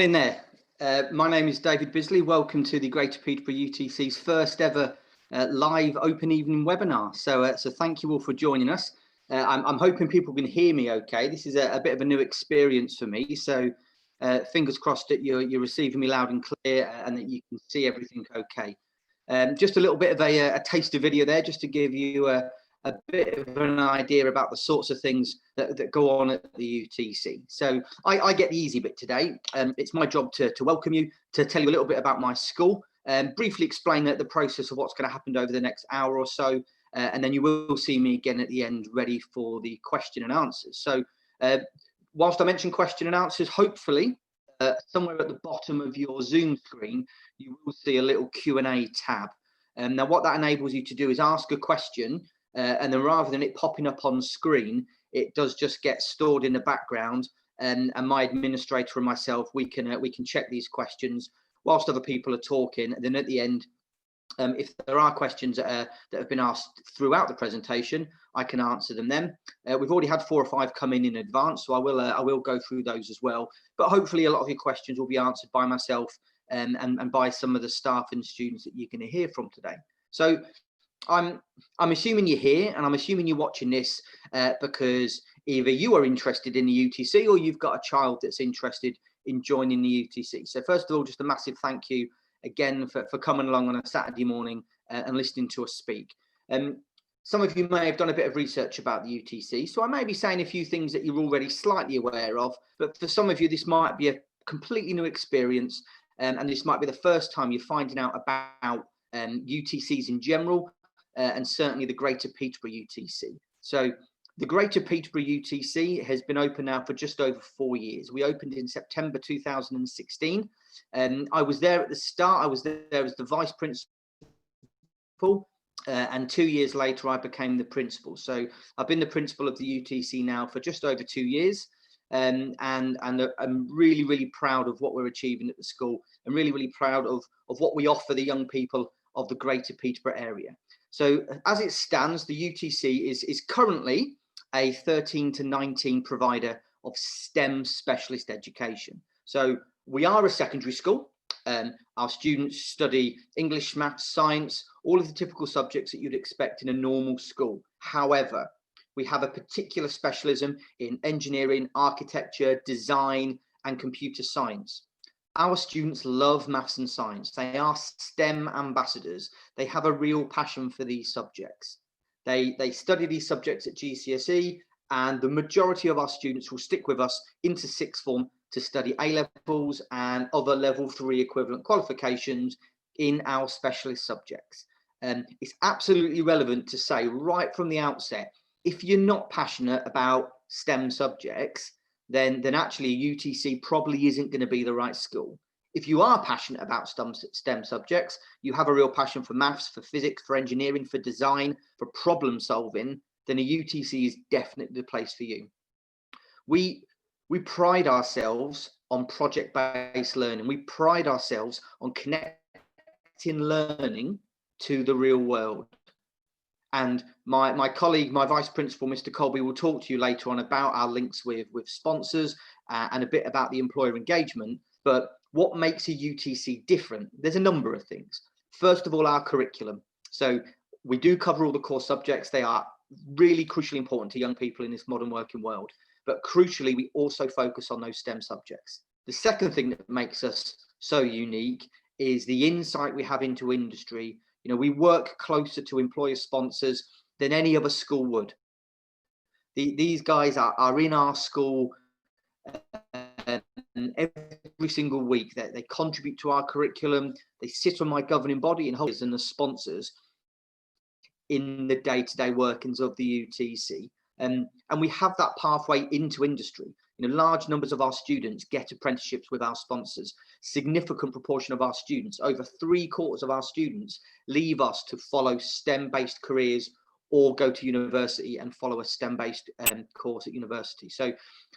Morning there. My name is David Bisley. Welcome to the Greater Peterborough UTC's first ever live open evening webinar. So thank you all for joining us. I'm hoping people can hear me okay. This is a bit of a new experience for me. So fingers crossed that you're receiving me loud and clear and that you can see everything okay. Just a little bit of a taster video there, just to give you a bit of an idea about the sorts of things that go on at the UTC. So I get the easy bit today. It's my job to welcome you, to tell you a little bit about my school, briefly explain the process of what's going to happen over the next hour or so, and then you will see me again at the end ready for the question and answers. So whilst I mention question and answers, hopefully somewhere at the bottom of your Zoom screen, you will see a little Q&A tab. Now what that enables you to do is ask a question, and then rather than it popping up on screen, it does just get stored in the background, and my administrator and myself, we can check these questions whilst other people are talking. And then at the end, if there are questions that have been asked throughout the presentation, I can answer them then. We've already had 4 or 5 come in advance, so I will go through those as well. But hopefully a lot of your questions will be answered by myself and by some of the staff and students that you're going to hear from today. So I'm assuming you're here, and I'm assuming you're watching this because either you are interested in the UTC or you've got a child that's interested in joining the UTC. So first of all, just a massive thank you again for coming along on a Saturday morning and listening to us speak. Some of you may have done a bit of research about the UTC, so I may be saying a few things that you're already slightly aware of, but for some of you this might be a completely new experience, and this might be the first time you're finding out about UTCs in general, and certainly the Greater Peterborough UTC. So the Greater Peterborough UTC has been open now for just over 4 years. We opened in September 2016. I was there at the start. I was there as the vice principal, and 2 years later I became the principal. So I've been the principal of the UTC now for just over 2 years, and I'm really proud of what we're achieving at the school, and really proud of what we offer the young people of the Greater Peterborough area. So as it stands, the UTC is currently a 13 to 19 provider of STEM specialist education. So we are a secondary school. Our students study English, maths, science, all of the typical subjects that you'd expect in a normal school. However, we have a particular specialism in engineering, architecture, design, and computer science. Our students love maths and science. They are STEM ambassadors. They have a real passion for these subjects. They study these subjects at GCSE, and the majority of our students will stick with us into sixth form to study A-levels and other level 3 equivalent qualifications in our specialist subjects. It's absolutely relevant to say right from the outset, if you're not passionate about STEM subjects, then actually a UTC probably isn't going to be the right school. If you are passionate about STEM subjects, you have a real passion for maths, for physics, for engineering, for design, for problem solving, then a UTC is definitely the place for you. We pride ourselves on project-based learning. We pride ourselves on connecting learning to the real world. And my colleague, my vice principal, Mr. Colby, will talk to you later on about our links with sponsors and a bit about the employer engagement. But what makes a UTC different? There's a number of things. First of all, our curriculum. So we do cover all the core subjects. They are really crucially important to young people in this modern working world. But crucially, we also focus on those STEM subjects. The second thing that makes us so unique is the insight we have into industry. You know, we work closer to employer sponsors than any other school would. These guys are in our school every single week. They contribute to our curriculum. They sit on my governing body and hold and the sponsors in the day-to-day workings of the UTC. And we have that pathway into industry. You know, large numbers of our students get apprenticeships with our sponsors. Significant proportion of our students, over 3/4 of our students, leave us to follow STEM-based careers or go to university and follow a STEM-based course at university. So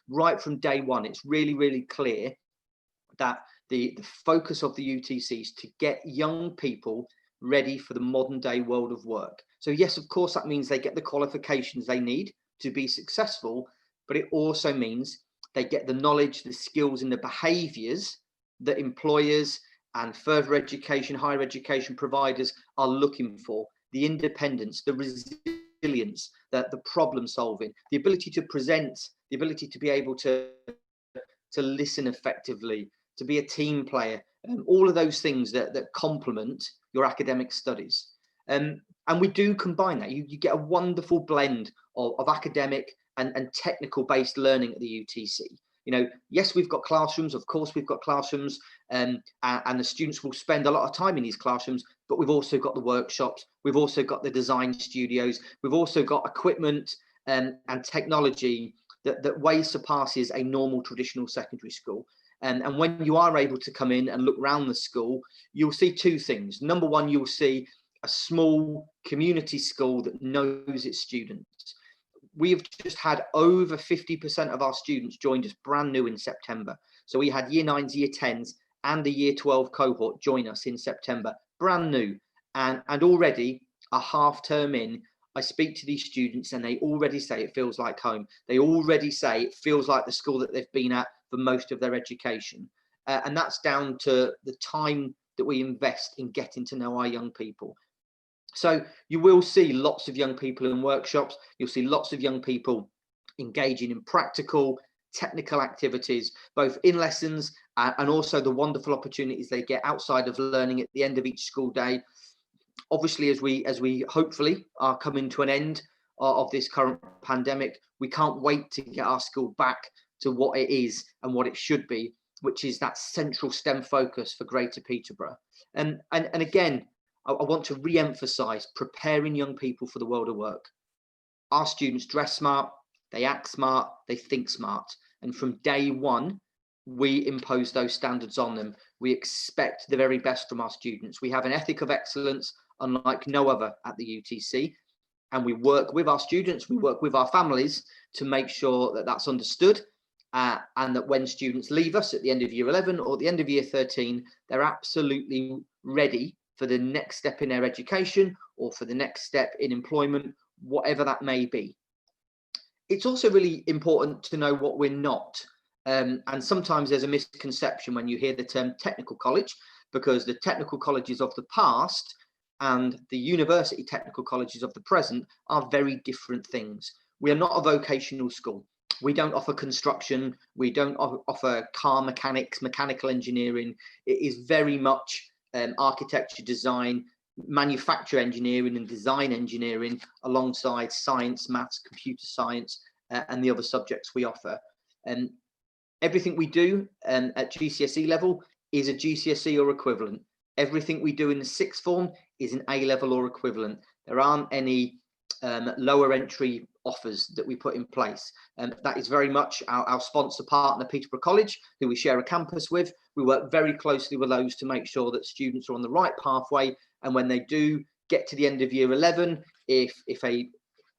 right from day one, it's really clear that the focus of the UTC is to get young people ready for the modern day world of work. So yes, of course, that means they get the qualifications they need to be successful, but it also means they get the knowledge, the skills, and the behaviors that employers and further education, higher education providers are looking for: the independence, the resilience, the problem solving, the ability to present, the ability to be able to listen effectively, to be a team player, all of those things that complement your academic studies. And we do combine that. You get a wonderful blend of academic and technical based learning at the UTC. You know, yes, we've got classrooms, of course we've got classrooms, and the students will spend a lot of time in these classrooms, but we've also got the workshops, we've also got the design studios, we've also got equipment and technology that way surpasses a normal traditional secondary school. And when you are able to come in and look around the school, you'll see two things. Number one, you'll see a small community school that knows its students. We've just had over 50% of our students joined us brand new in September. So we had year 9s, year 10s and the year 12 cohort join us in September, brand new. And already a half term in, I speak to these students and they already say it feels like home. They already say it feels like the school that they've been at for most of their education. And that's down to the time that we invest in getting to know our young people. So you will see lots of young people in workshops. You'll see lots of young people engaging in practical, technical activities, both in lessons and also the wonderful opportunities they get outside of learning at the end of each school day. Obviously, as we hopefully are coming to an end of this current pandemic, we can't wait to get our school back to what it is and what it should be, which is that central STEM focus for Greater Peterborough. And again, I want to re-emphasize preparing young people for the world of work. Our students dress smart, they act smart, they think smart. And from day one, we impose those standards on them. We expect the very best from our students. We have an ethic of excellence unlike no other at the UTC. And we work with our students, we work with our families to make sure that that's understood. And that when students leave us at the end of year 11 or the end of year 13, they're absolutely ready for the next step in their education or for the next step in employment, whatever that may be. It's also really important to know what we're not. And sometimes there's a misconception when you hear the term technical college, because the technical colleges of the past and the university technical colleges of the present are very different things. We are not a vocational school. We don't offer construction. We don't offer car mechanics, mechanical engineering. It is very much architecture, design, manufacture engineering and design engineering alongside science, maths, computer science, and the other subjects we offer. And everything we do at GCSE level is a GCSE or equivalent. Everything we do in the sixth form is an A level or equivalent. There aren't any lower entry offers that we put in place. And that is very much our sponsor partner, Peterborough College, who we share a campus with. We work very closely with those to make sure that students are on the right pathway. And when they do get to the end of year 11, if a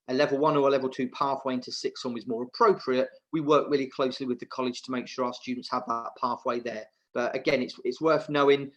level 1 or a level 2 pathway into sixth form is more appropriate, we work really closely with the college to make sure our students have that pathway there. But again, it's worth knowing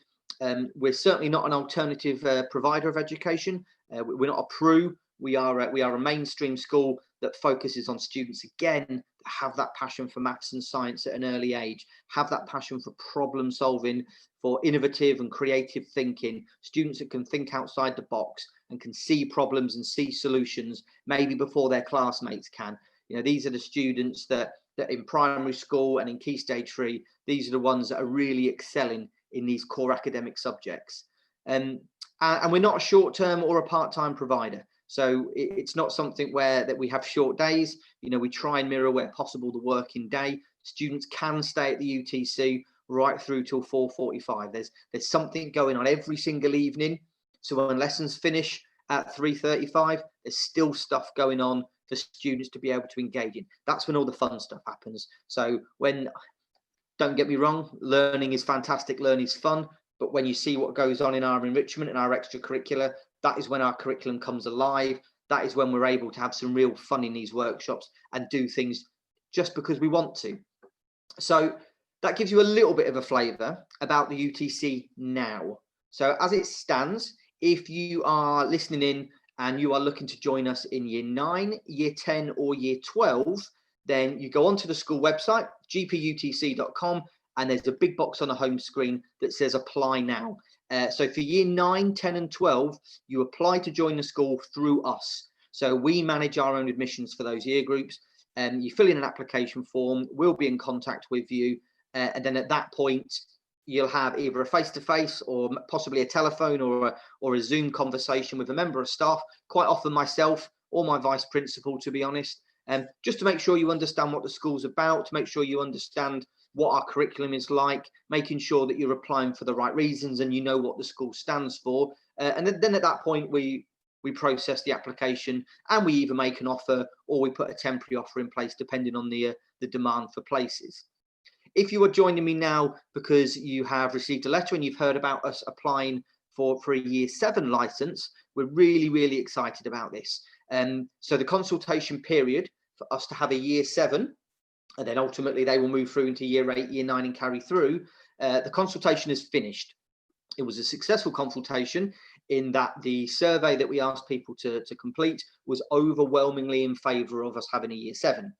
we're certainly not an alternative provider of education. We're not a PRU. We are a mainstream school that focuses on students, again, that have that passion for maths and science at an early age, have that passion for problem solving, for innovative and creative thinking, students that can think outside the box and can see problems and see solutions maybe before their classmates can. You know, these are the students that in primary school and in Key Stage 3, these are the ones that are really excelling in these core academic subjects. And we're not a short-term or a part-time provider. So it's not something that we have short days. You know, we try and mirror where possible the working day. Students can stay at the UTC right through till 4:45. There's something going on every single evening. So when lessons finish at 3:35, there's still stuff going on for students to be able to engage in. That's when all the fun stuff happens. So don't get me wrong, learning is fantastic, learning is fun. But when you see what goes on in our enrichment and our extracurricular, that is when our curriculum comes alive. That is when we're able to have some real fun in these workshops and do things just because we want to. So that gives you a little bit of a flavour about the UTC now. So as it stands, if you are listening in and you are looking to join us in year 9, year 10 or year 12, then you go onto the school website, gputc.com, and there's a big box on the home screen that says apply now. So for year 9, 10 and 12, you apply to join the school through us. So we manage our own admissions for those year groups. You fill in an application form, we'll be in contact with you. And then at that point, you'll have either a face-to-face or possibly a telephone or a Zoom conversation with a member of staff, quite often myself or my vice principal, to be honest, just to make sure you understand what the school's about, to make sure you understand what our curriculum is like, making sure that you're applying for the right reasons and you know what the school stands for. And then at that point, we process the application and we either make an offer or we put a temporary offer in place, depending on the demand for places. If you are joining me now because you have received a letter and you've heard about us applying for a year 7 license, we're really, really excited about this. So the consultation period for us to have a year 7, and then ultimately they will move through into year 8, year 9 and carry through, the consultation is finished. It was a successful consultation in that the survey that we asked people to complete was overwhelmingly in favour of us having a year 7.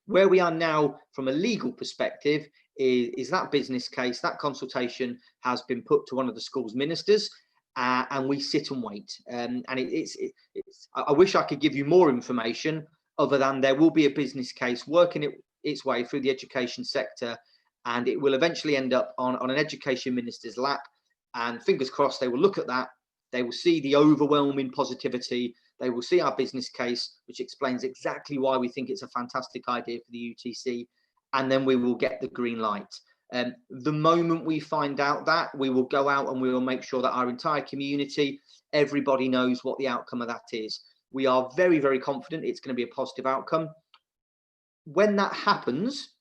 Where we are now from a legal perspective is that business case, that consultation has been put to one of the school's ministers, and we sit and wait. And I wish I could give you more information other than there will be a business case working its way through the education sector, and it will eventually end up on an education minister's lap. And fingers crossed, they will look at that. They will see the overwhelming positivity. They will see our business case, which explains exactly why we think it's a fantastic idea for the UTC, and then we will get the green light. The moment we find out that, we will go out and we will make sure that our entire community, everybody knows what the outcome of that is. We are very, very confident it's going to be a positive outcome. When that happens,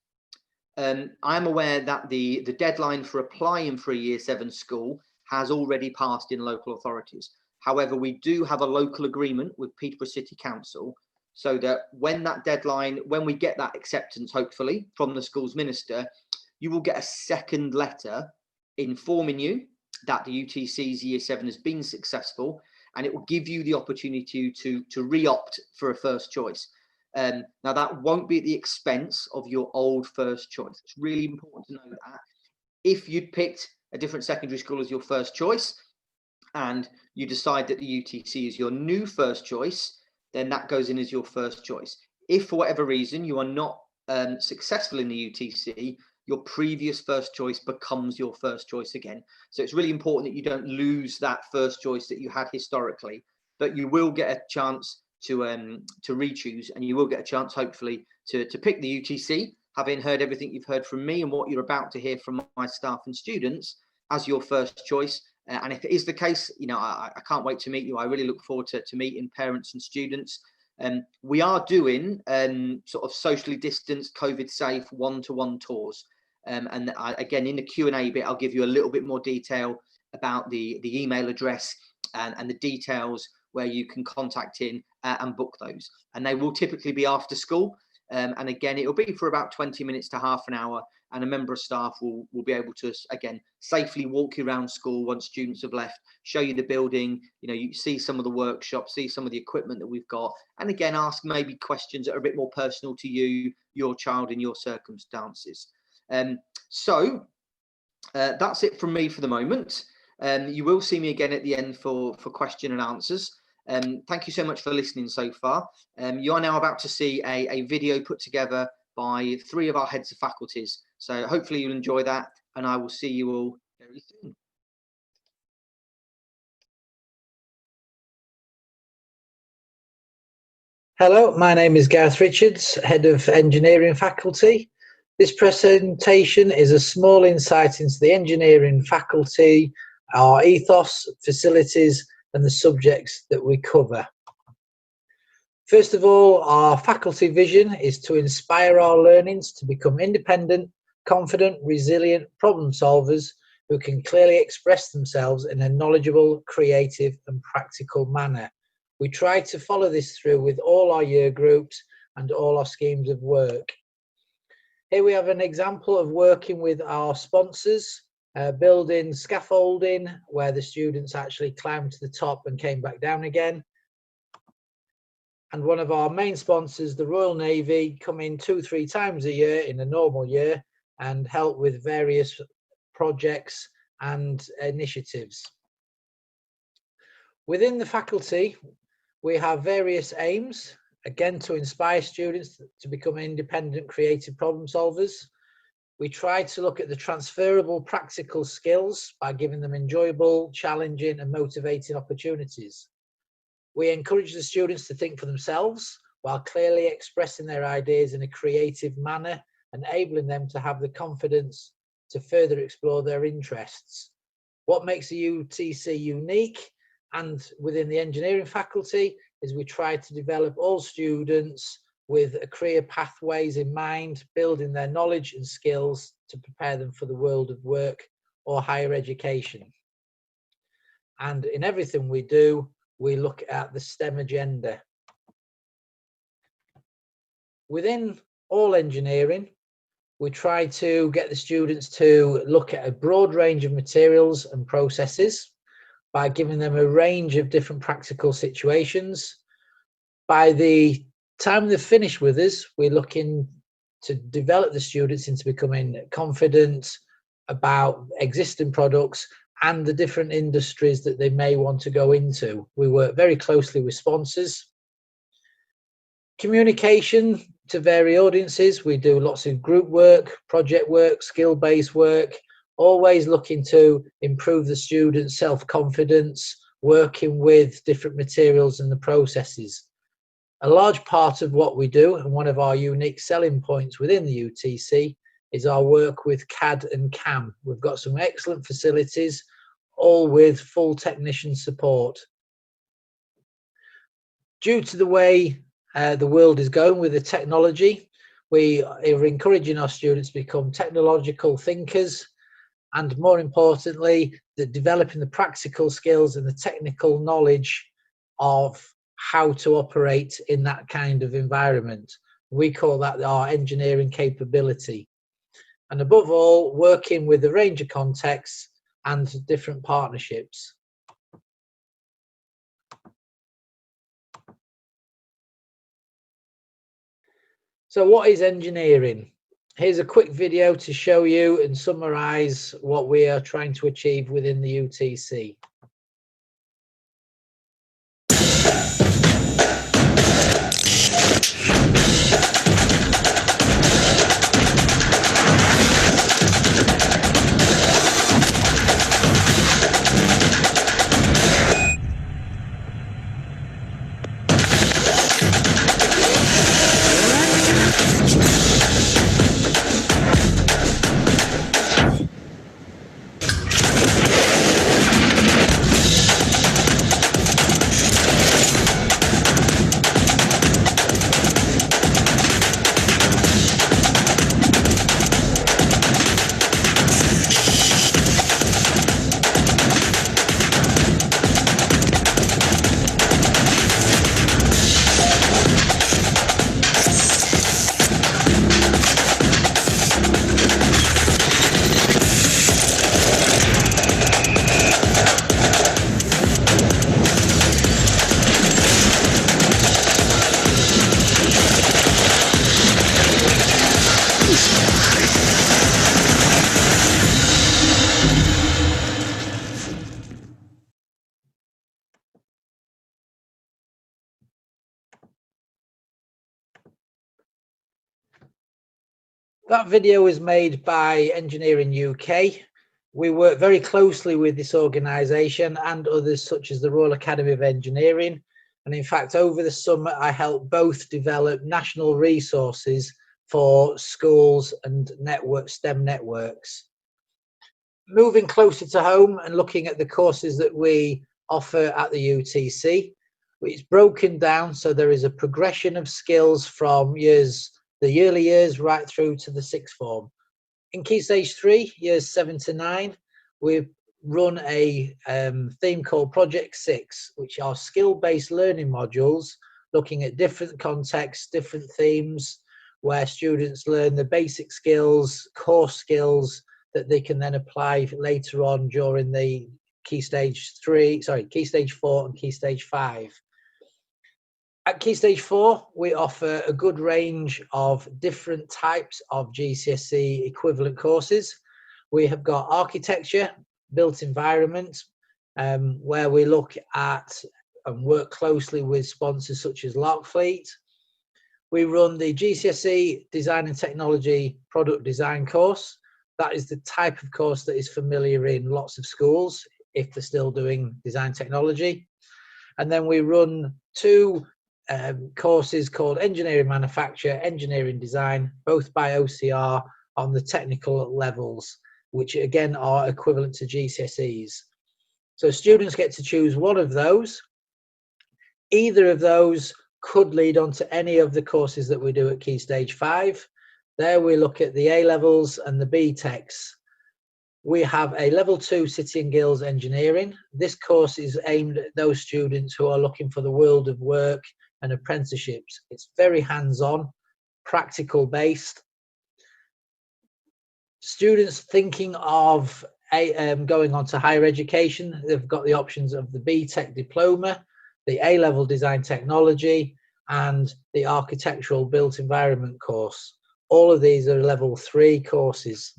I am aware that the deadline for applying for a year 7 school has already passed in local authorities. However, we do have a local agreement with Peterborough City Council, so that when that deadline, when we get that acceptance, hopefully, from the school's minister, you will get a second letter informing you that the UTC's year 7 has been successful, and it will give you the opportunity to re-opt for a first choice. Now, that won't be at the expense of your old first choice. It's really important to know that. If you'd picked a different secondary school as your first choice, and you decide that the UTC is your new first choice, then that goes in as your first choice. If for whatever reason you are not successful in the UTC, your previous first choice becomes your first choice again. So it's really important that you don't lose that first choice that you had historically, but you will get a chance to re-choose, and you will get a chance, hopefully, to pick the UTC, having heard everything you've heard from me and what you're about to hear from my staff and students as your first choice. And if it is the case, you know, I can't wait to meet you. I really look forward to meeting parents and students. We are doing sort of socially distanced, COVID safe one-to-one tours. And again, in the Q&A bit, I'll give you a little bit more detail about the email address and the details where you can contact in and book those. And they will typically be after school. And again, it'll be for about 20 minutes to half an hour. And a member of staff will be able to, again, safely walk you around school once students have left, show you the building, you know, you see some of the workshops, see some of the equipment that we've got, and again, ask maybe questions that are a bit more personal to you, your child, and your circumstances. So that's it from me for the moment. You will see me again at the end for question and answers. Thank you so much for listening so far. You are now about to see a video put together by 3 of our heads of faculties. So hopefully you'll enjoy that, and I will see you all very soon. Hello, my name is Gareth Richards, Head of Engineering Faculty. This presentation is a small insight into the engineering faculty, our ethos, facilities, and the subjects that we cover. First of all, our faculty vision is to inspire our learnings to become independent, confident, resilient problem solvers who can clearly express themselves in a knowledgeable, creative, and practical manner. We try to follow this through with all our year groups and all our schemes of work. Here we have an example of working with our sponsors, building scaffolding where the students actually climbed to the top and came back down again. And one of our main sponsors, the Royal Navy, come in 2-3 times a year in a normal year and help with various projects and initiatives. Within the faculty, we have various aims, again, to inspire students to become independent, creative problem solvers. We try to look at the transferable practical skills by giving them enjoyable, challenging and motivating opportunities. We encourage the students to think for themselves while clearly expressing their ideas in a creative manner, enabling them to have the confidence to further explore their interests. What makes the UTC unique and within the engineering faculty is we try to develop all students with a career pathways in mind, building their knowledge and skills to prepare them for the world of work or higher education. And in everything we do, we look at the STEM agenda. Within all engineering, we try to get the students to look at a broad range of materials and processes by giving them a range of different practical situations. By the time they've finished with us, we're looking to develop the students into becoming confident about existing products and the different industries that they may want to go into. We work very closely with sponsors. Communication to various audiences. We do lots of group work, project work, skill-based work, always looking to improve the students' self-confidence, working with different materials and the processes. A large part of what we do, and one of our unique selling points within the UTC, is our work with CAD and CAM. We've got some excellent facilities, all with full technician support. Due to the way the world is going with the technology, we are encouraging our students to become technological thinkers, and more importantly, developing the practical skills and the technical knowledge of how to operate in that kind of environment. We call that our engineering capability. And above all, working with a range of contexts and different partnerships. So what is engineering? Here's a quick video to show you and summarize what we are trying to achieve within the UTC. That video was made by Engineering UK. We work very closely with this organisation and others such as the Royal Academy of Engineering. And in fact, over the summer, I helped both develop national resources for schools and STEM networks. Moving closer to home and looking at the courses that we offer at the UTC, it's broken down so there is a progression of skills from the early years right through to the sixth form. In Key Stage 3, years 7 to 9, we run a theme called Project 6, which are skill-based learning modules looking at different contexts, different themes, where students learn the basic skills, core skills that they can then apply later on during the Key Stage 4 and Key Stage 5. At Key Stage 4, we offer a good range of different types of GCSE equivalent courses. We have got architecture, built environment, where we look at and work closely with sponsors such as Larkfleet. We run the GCSE Design and Technology Product Design course. That is the type of course that is familiar in lots of schools if they're still doing design technology. And then we run two courses called Engineering Manufacture, Engineering Design, both by OCR on the technical levels, which again are equivalent to GCSEs. So students get to choose one of those. Either of those could lead on to any of the courses that we do at Key Stage 5. There we look at the A-levels and the B-Techs. We have a level 2 City and Guilds Engineering. This course is aimed at those students who are looking for the world of work and apprenticeships. It's very hands-on, practical based. Students thinking of going on to higher education, they've got the options of the B-Tech diploma, the A-level design technology, and the architectural built environment course. All of these are level 3 courses.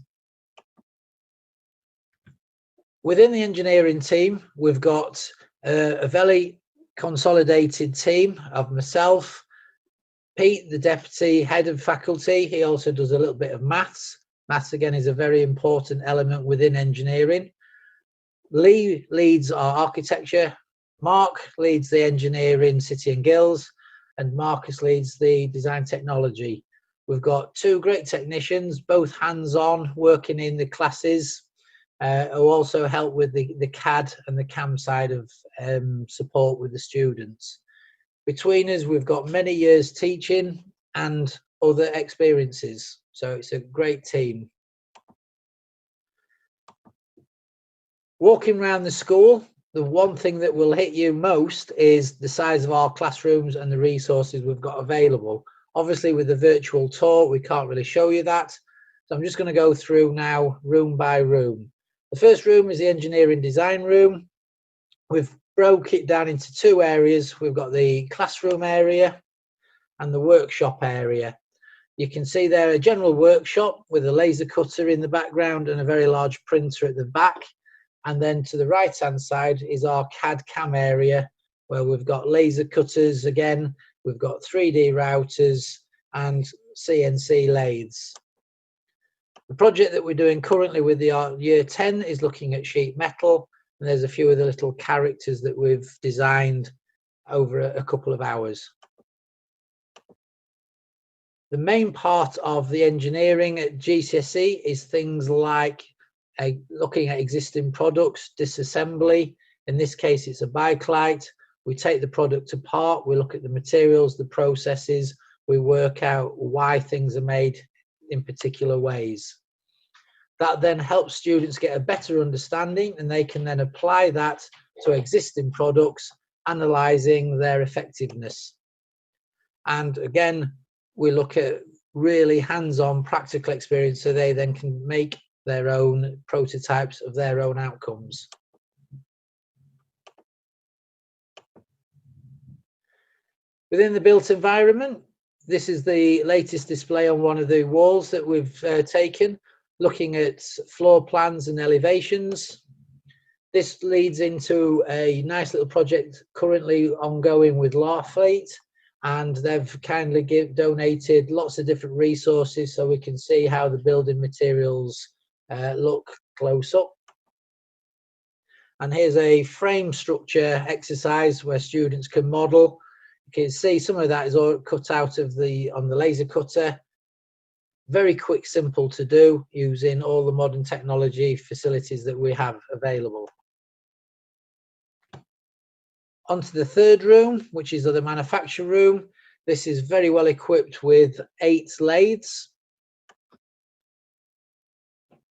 Within the engineering team, we've got a very consolidated team of myself, Pete, the deputy head of faculty. He also does a little bit of maths. Maths, again, is a very important element within engineering. Lee leads our architecture. Mark leads the engineering, City and Guilds, and Marcus leads the design technology. We've got two great technicians, both hands-on, working in the classes, who also help with the CAD and the CAM side of support with the students. Between us, we've got many years teaching and other experiences, so it's a great team. Walking around the school, the one thing that will hit you most is the size of our classrooms and the resources we've got available. Obviously, with the virtual tour, we can't really show you that. So I'm just going to go through now room by room. The first room is the engineering design room. We've broke it down into two areas. We've got the classroom area and the workshop area. You can see there a general workshop with a laser cutter in the background and a very large printer at the back. And then to the right hand side is our CAD CAM area, where we've got laser cutters again, we've got 3D routers and CNC lathes. The project that we're doing currently with the year 10 is looking at sheet metal, and there's a few of the little characters that we've designed over a couple of hours. The main part of the engineering at GCSE is things like looking at existing products, disassembly. In this case, it's a bike light. We take the product apart, we look at the materials, the processes, we work out why things are made in particular ways. That then helps students get a better understanding, and they can then apply that to existing products, analysing their effectiveness. And again, we look at really hands-on practical experience, so they then can make their own prototypes of their own outcomes. Within the built environment, this is the latest display on one of the walls that we've taken, looking at floor plans and elevations. This leads into a nice little project currently ongoing with Larkfleet, and they've kindly donated lots of different resources so we can see how the building materials look close up. And here's a frame structure exercise where students can model. You can see some of that is all cut out of on the laser cutter. Very quick, simple to do using all the modern technology facilities that we have available. Onto the third room, which is the manufacture room. This is very well equipped with 8 lathes.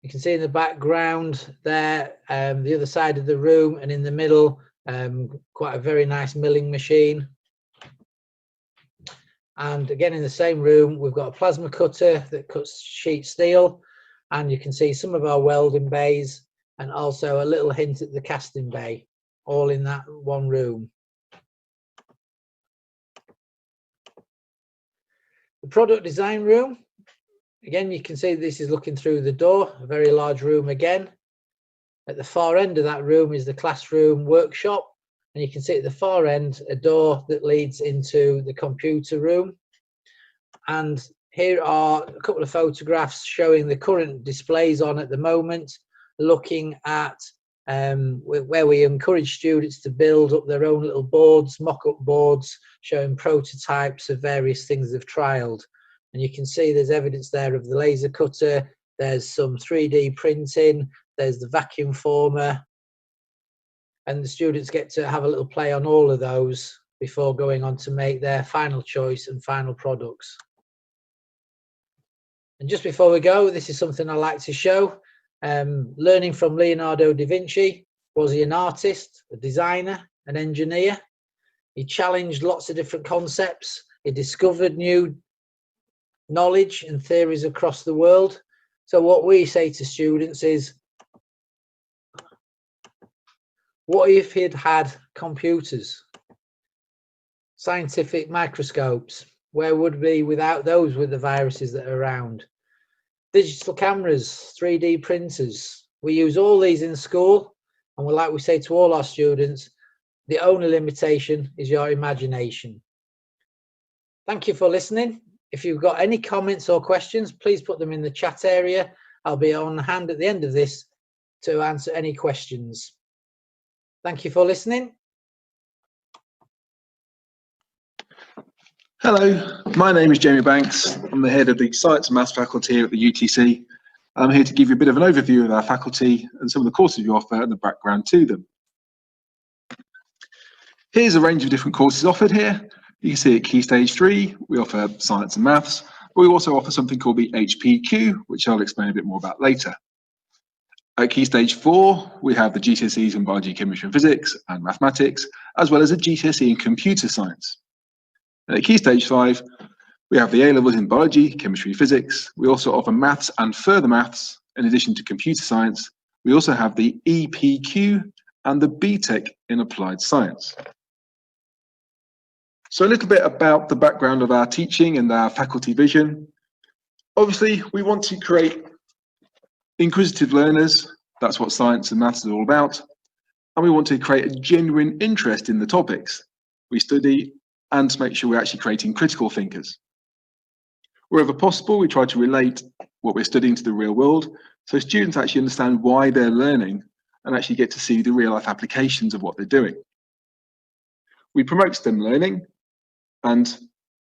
You can see in the background there, the other side of the room, and in the middle, quite a very nice milling machine. And again, in the same room, we've got a plasma cutter that cuts sheet steel, and you can see some of our welding bays and also a little hint at the casting bay, all in that one room. The product design room, again, you can see this is looking through the door, a very large room again. At the far end of that room is the classroom workshop, and you can see at the far end a door that leads into the computer room. And here are a couple of photographs showing the current displays on at the moment, looking at where we encourage students to build up their own little boards, mock-up boards, showing prototypes of various things they've trialed. And you can see there's evidence there of the laser cutter, there's some 3D printing, there's the vacuum former, and the students get to have a little play on all of those before going on to make their final choice and final products. And just before we go, this is something I like to show. Learning from Leonardo da Vinci. Was he an artist, a designer, an engineer? He challenged lots of different concepts. He discovered new knowledge and theories across the world. So what we say to students is, what if he'd had computers, scientific microscopes? Where would we be without those with the viruses that are around? Digital cameras, 3D printers. We use all these in school, and like we say to all our students, the only limitation is your imagination. Thank you for listening. If you've got any comments or questions, please put them in the chat area. I'll be on hand at the end of this to answer any questions. Thank you for listening. Hello, my name is Jamie Banks. I'm the head of the Science and Maths faculty here at the UTC. I'm here to give you a bit of an overview of our faculty and some of the courses we offer and the background to them. Here's a range of different courses offered here. You can see at Key Stage 3, we offer Science and Maths, but we also offer something called the HPQ, which I'll explain a bit more about later. At Key Stage 4, we have the GCSEs in Biology, Chemistry and Physics and Mathematics, as well as a GCSE in Computer Science. And at Key Stage 5, we have the A-levels in Biology, Chemistry, Physics. We also offer Maths and Further Maths, in addition to Computer Science. We also have the EPQ and the BTEC in Applied Science. So a little bit about the background of our teaching and our faculty vision. Obviously, we want to create inquisitive learners. That's what science and maths is all about. And we want to create a genuine interest in the topics we study and to make sure we're actually creating critical thinkers. Wherever possible, we try to relate what we're studying to the real world, so students actually understand why they're learning and actually get to see the real life applications of what they're doing. We promote STEM learning and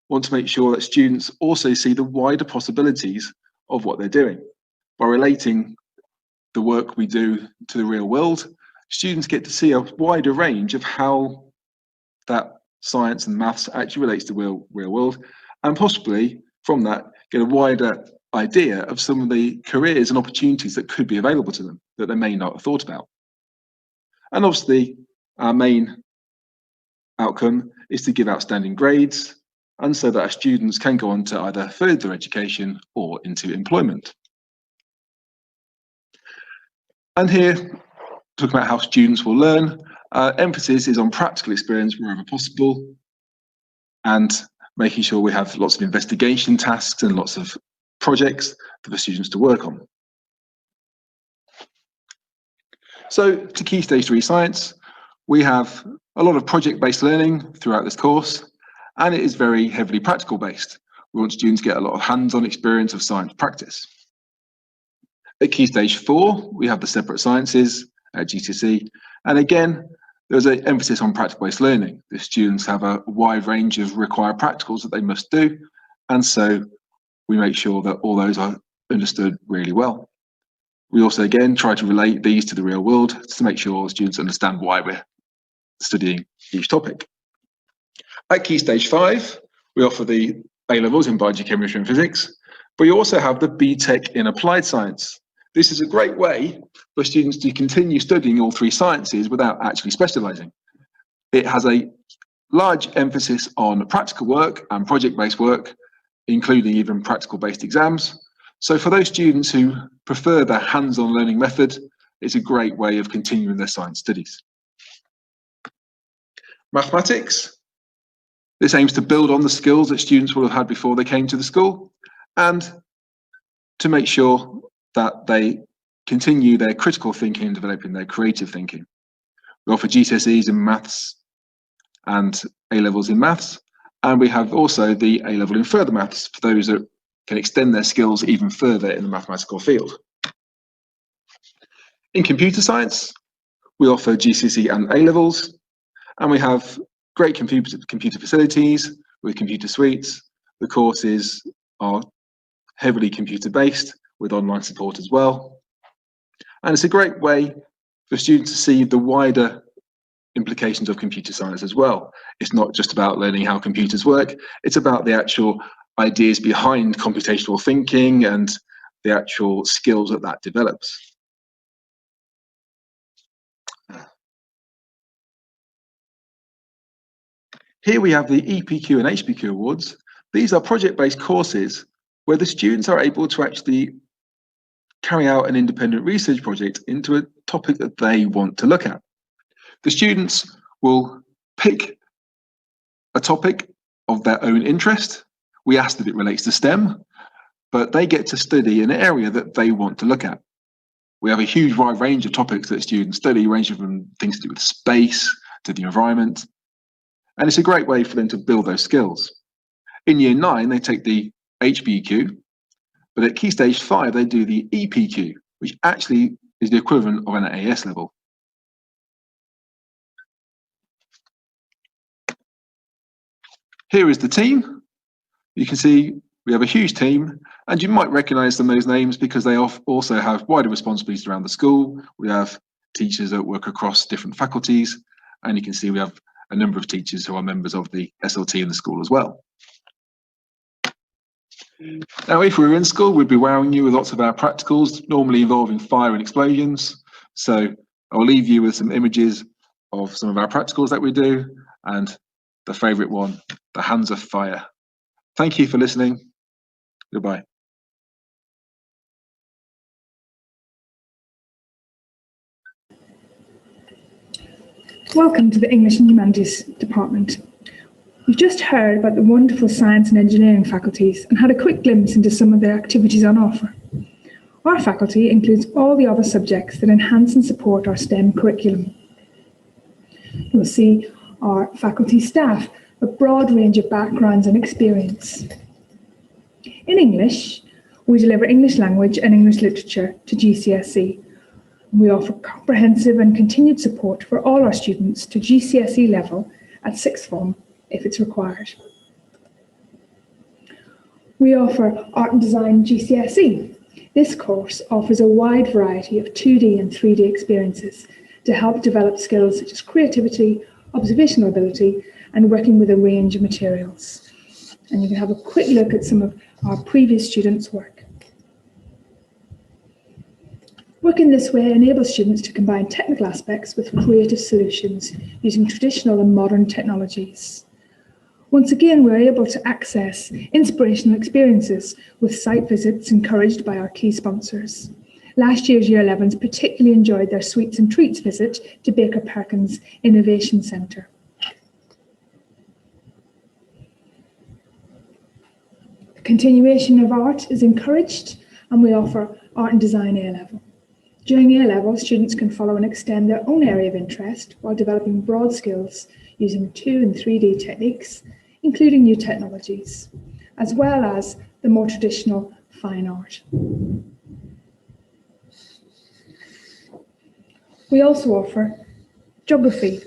want to make sure that students also see the wider possibilities of what they're doing. By relating the work we do to the real world, students get to see a wider range of how that science and maths actually relates to the real world, and possibly from that get a wider idea of some of the careers and opportunities that could be available to them that they may not have thought about. And obviously our main outcome is to give outstanding grades, and so that our students can go on to either further education or into employment. And here, talking about how students will learn, emphasis is on practical experience wherever possible, and making sure we have lots of investigation tasks and lots of projects for the students to work on. So to Key Stage 3 Science, we have a lot of project-based learning throughout this course, and it is very heavily practical based. We want students to get a lot of hands-on experience of science practice. At Key Stage 4, we have the separate sciences at GCSE, and again, there's an emphasis on practical-based learning. The students have a wide range of required practicals that they must do, and so we make sure that all those are understood really well. We also, again, try to relate these to the real world to make sure students understand why we're studying each topic. At Key Stage 5, we offer the A-levels in Biology, Chemistry and Physics, but you also have the BTEC in Applied Science. This is a great way for students to continue studying all three sciences without actually specialising. It has a large emphasis on practical work and project-based work, including even practical-based exams. So for those students who prefer the hands-on learning method, it's a great way of continuing their science studies. Mathematics. This aims to build on the skills that students will have had before they came to the school and to make sure that they continue their critical thinking and developing their creative thinking. We offer GCSEs in maths and A-levels in maths, and we have also the A-level in further maths for those that can extend their skills even further in the mathematical field. In computer science, we offer GCSE and A-levels, and we have great computer facilities with computer suites. The courses are heavily computer-based with online support as well. And it's a great way for students to see the wider implications of computer science as well. It's not just about learning how computers work, it's about the actual ideas behind computational thinking and the actual skills that that develops. Here we have the EPQ and HPQ awards. These are project-based courses where the students are able to actually carry out an independent research project into a topic that they want to look at. The students will pick a topic of their own interest. We ask that it relates to STEM, but they get to study an area that they want to look at. We have a huge wide range of topics that students study, ranging from things to do with space to the environment. And it's a great way for them to build those skills. In year 9, they take the HBQ, but at Key Stage 5, they do the EPQ, which actually is the equivalent of an AS level. Here is the team. You can see we have a huge team, and you might recognize some of those names because they also have wider responsibilities around the school. We have teachers that work across different faculties, and you can see we have a number of teachers who are members of the SLT in the school as well. Now, if we were in school, we'd be wowing you with lots of our practicals, normally involving fire and explosions. So I'll leave you with some images of some of our practicals that we do, and the favourite one, the hands of fire. Thank you for listening. Goodbye. Welcome to the English and Humanities department. We've just heard about the wonderful science and engineering faculties and had a quick glimpse into some of their activities on offer. Our faculty includes all the other subjects that enhance and support our STEM curriculum. You'll see our faculty staff, a broad range of backgrounds and experience. In English, we deliver English language and English literature to GCSE. We offer comprehensive and continued support for all our students to GCSE level at sixth form if it's required. We offer Art and Design GCSE. This course offers a wide variety of 2D and 3D experiences to help develop skills such as creativity, observational ability, and working with a range of materials. And you can have a quick look at some of our previous students' work. Working this way enables students to combine technical aspects with creative solutions using traditional and modern technologies. Once again, we're able to access inspirational experiences with site visits encouraged by our key sponsors. Last year's Year 11s particularly enjoyed their Sweets and Treats visit to Baker Perkins Innovation Centre. The continuation of art is encouraged, and we offer Art and Design A-level. During A-level, students can follow and extend their own area of interest while developing broad skills using 2 and 3D techniques, including new technologies, as well as the more traditional fine art. We also offer geography.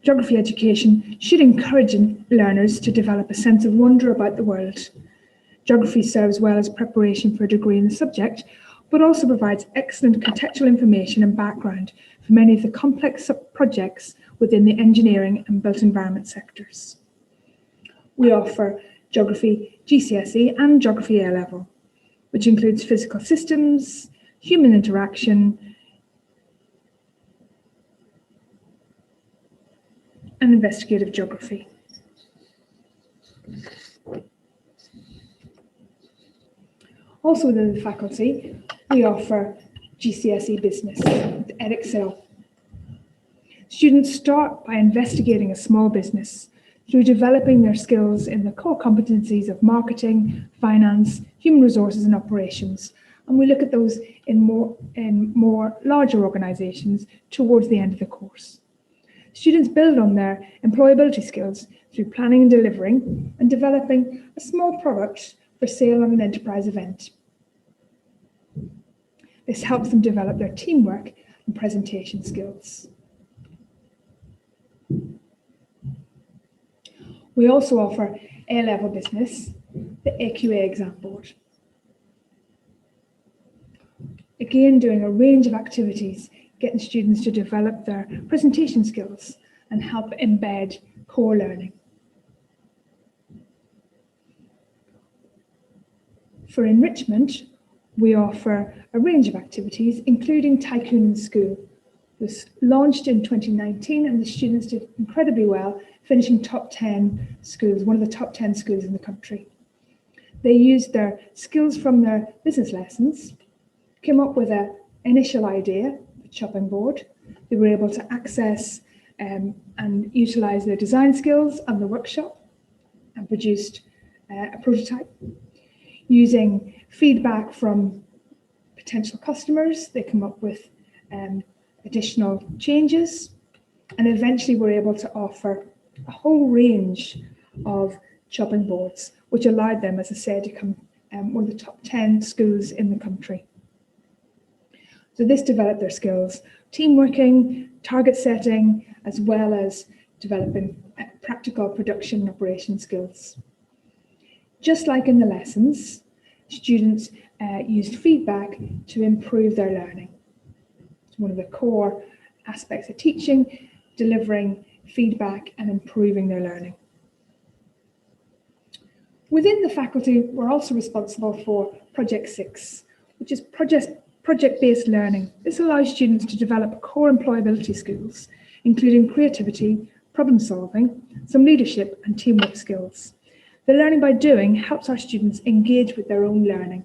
Geography education should encourage learners to develop a sense of wonder about the world. Geography serves well as preparation for a degree in the subject, but also provides excellent contextual information and background for many of the complex projects within the engineering and built environment sectors. We offer Geography GCSE and Geography A-level, which includes physical systems, human interaction, and investigative geography. Also within the faculty, we offer GCSE Business with Edexcel. Students start by investigating a small business through developing their skills in the core competencies of marketing, finance, human resources and operations. And we look at those in more larger organisations towards the end of the course. Students build on their employability skills through planning and delivering and developing a small product for sale on an enterprise event. This helps them develop their teamwork and presentation skills. We also offer A-level business, the AQA exam board. Again, doing a range of activities, getting students to develop their presentation skills and help embed core learning. For enrichment, we offer a range of activities, including Tycoon in School. It was launched in 2019 and the students did incredibly well, finishing top 10 schools, one of the top 10 schools in the country. They used their skills from their business lessons, came up with an initial idea, the chopping board. They were able to access and utilise their design skills and the workshop and produced a prototype. Using feedback from potential customers, they come up with additional changes and eventually were able to offer a whole range of chopping boards, which allowed them, as I said, to become one of the top 10 schools in the country. So this developed their skills, team working, target setting, as well as developing practical production and operation skills. Just like in the lessons, students used feedback to improve their learning. It's one of the core aspects of teaching, delivering feedback and improving their learning. Within the faculty, we're also responsible for Project 6, which is project-based learning. This allows students to develop core employability skills, including creativity, problem solving, some leadership and teamwork skills. The learning by doing helps our students engage with their own learning.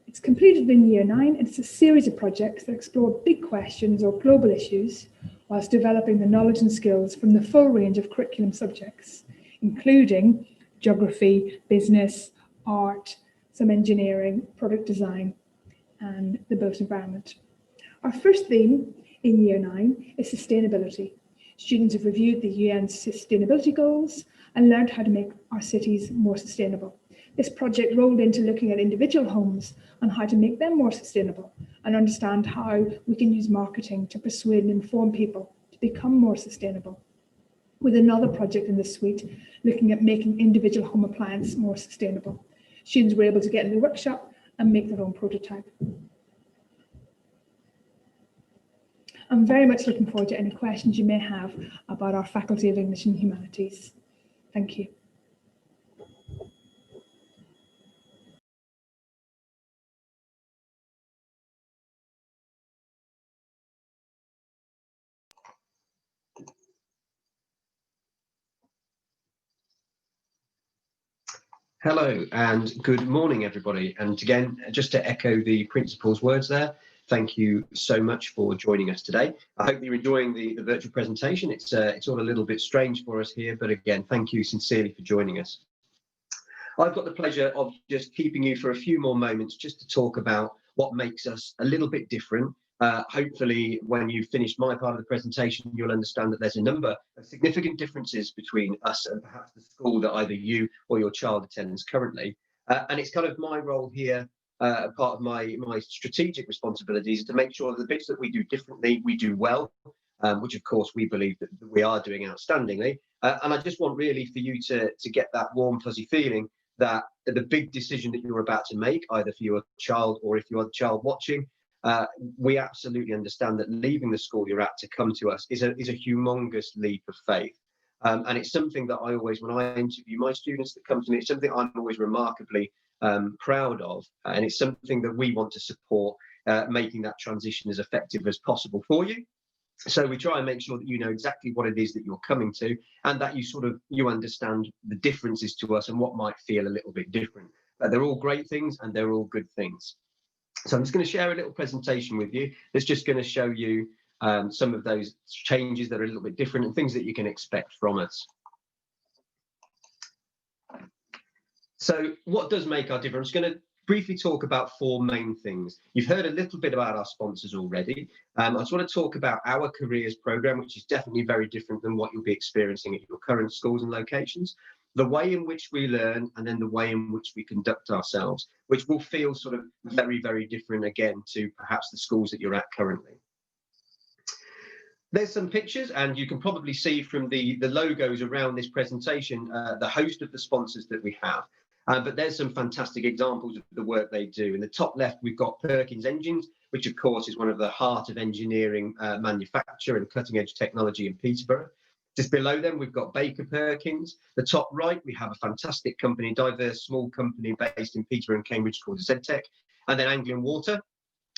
It's completed in Year 9 and it's a series of projects that explore big questions or global issues whilst developing the knowledge and skills from the full range of curriculum subjects, including geography, business, art, some engineering, product design, and the built environment. Our first theme in Year 9 is sustainability. Students have reviewed the UN sustainability goals and learned how to make our cities more sustainable. This project rolled into looking at individual homes and how to make them more sustainable and understand how we can use marketing to persuade and inform people to become more sustainable. With another project in the suite looking at making individual home appliances more sustainable. Students were able to get in the workshop and make their own prototype. I'm very much looking forward to any questions you may have about our Faculty of English and Humanities. Thank you. Hello and good morning, everybody. And again, just to echo the principal's words there, thank you so much for joining us today. I hope you're enjoying the virtual presentation. It's all a little bit strange for us here, but again, thank you sincerely for joining us. I've got the pleasure of just keeping you for a few more moments just to talk about what makes us a little bit different. Hopefully, when you've finished my part of the presentation, you'll understand that there's a number of significant differences between us and perhaps the school that either you or your child attends currently. And it's kind of my role here, part of my strategic responsibilities, to make sure that the bits that we do differently, we do well, which of course we believe that we are doing outstandingly. And I just want really for you to get that warm, fuzzy feeling that the big decision that you're about to make, either for your child or if you are the child watching, we absolutely understand that leaving the school you're at to come to us is a humongous leap of faith. And it's something that I always, when I interview my students that come to me, it's something I'm always remarkably proud of. And it's something that we want to support, making that transition as effective as possible for you. So we try and make sure that you know exactly what it is that you're coming to, and that you understand the differences to us and what might feel a little bit different. But they're all great things and they're all good things. So I'm just going to share a little presentation with you that's just going to show you some of those changes that are a little bit different and things that you can expect from us. So what does make our difference? I'm going to briefly talk about four main things. You've heard a little bit about our sponsors already. I just want to talk about our careers program, which is definitely very different than what you'll be experiencing at your current schools and locations. The way in which we learn, and then the way in which we conduct ourselves, which will feel sort of very, very different again to perhaps the schools that you're at currently. There's some pictures, and you can probably see from the logos around this presentation the host of the sponsors that we have. But there's some fantastic examples of the work they do. In the top left, we've got Perkins Engines, which of course is one of the heart of engineering manufacture and cutting edge technology in Peterborough. Just below them, we've got Baker Perkins. The top right, we have a fantastic company, diverse small company based in Peterborough and Cambridge called ZTech. And then Anglian Water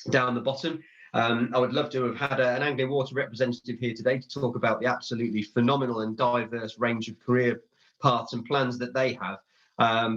down the bottom. I would love to have had an Anglian Water representative here today to talk about the absolutely phenomenal and diverse range of career paths and plans that they have.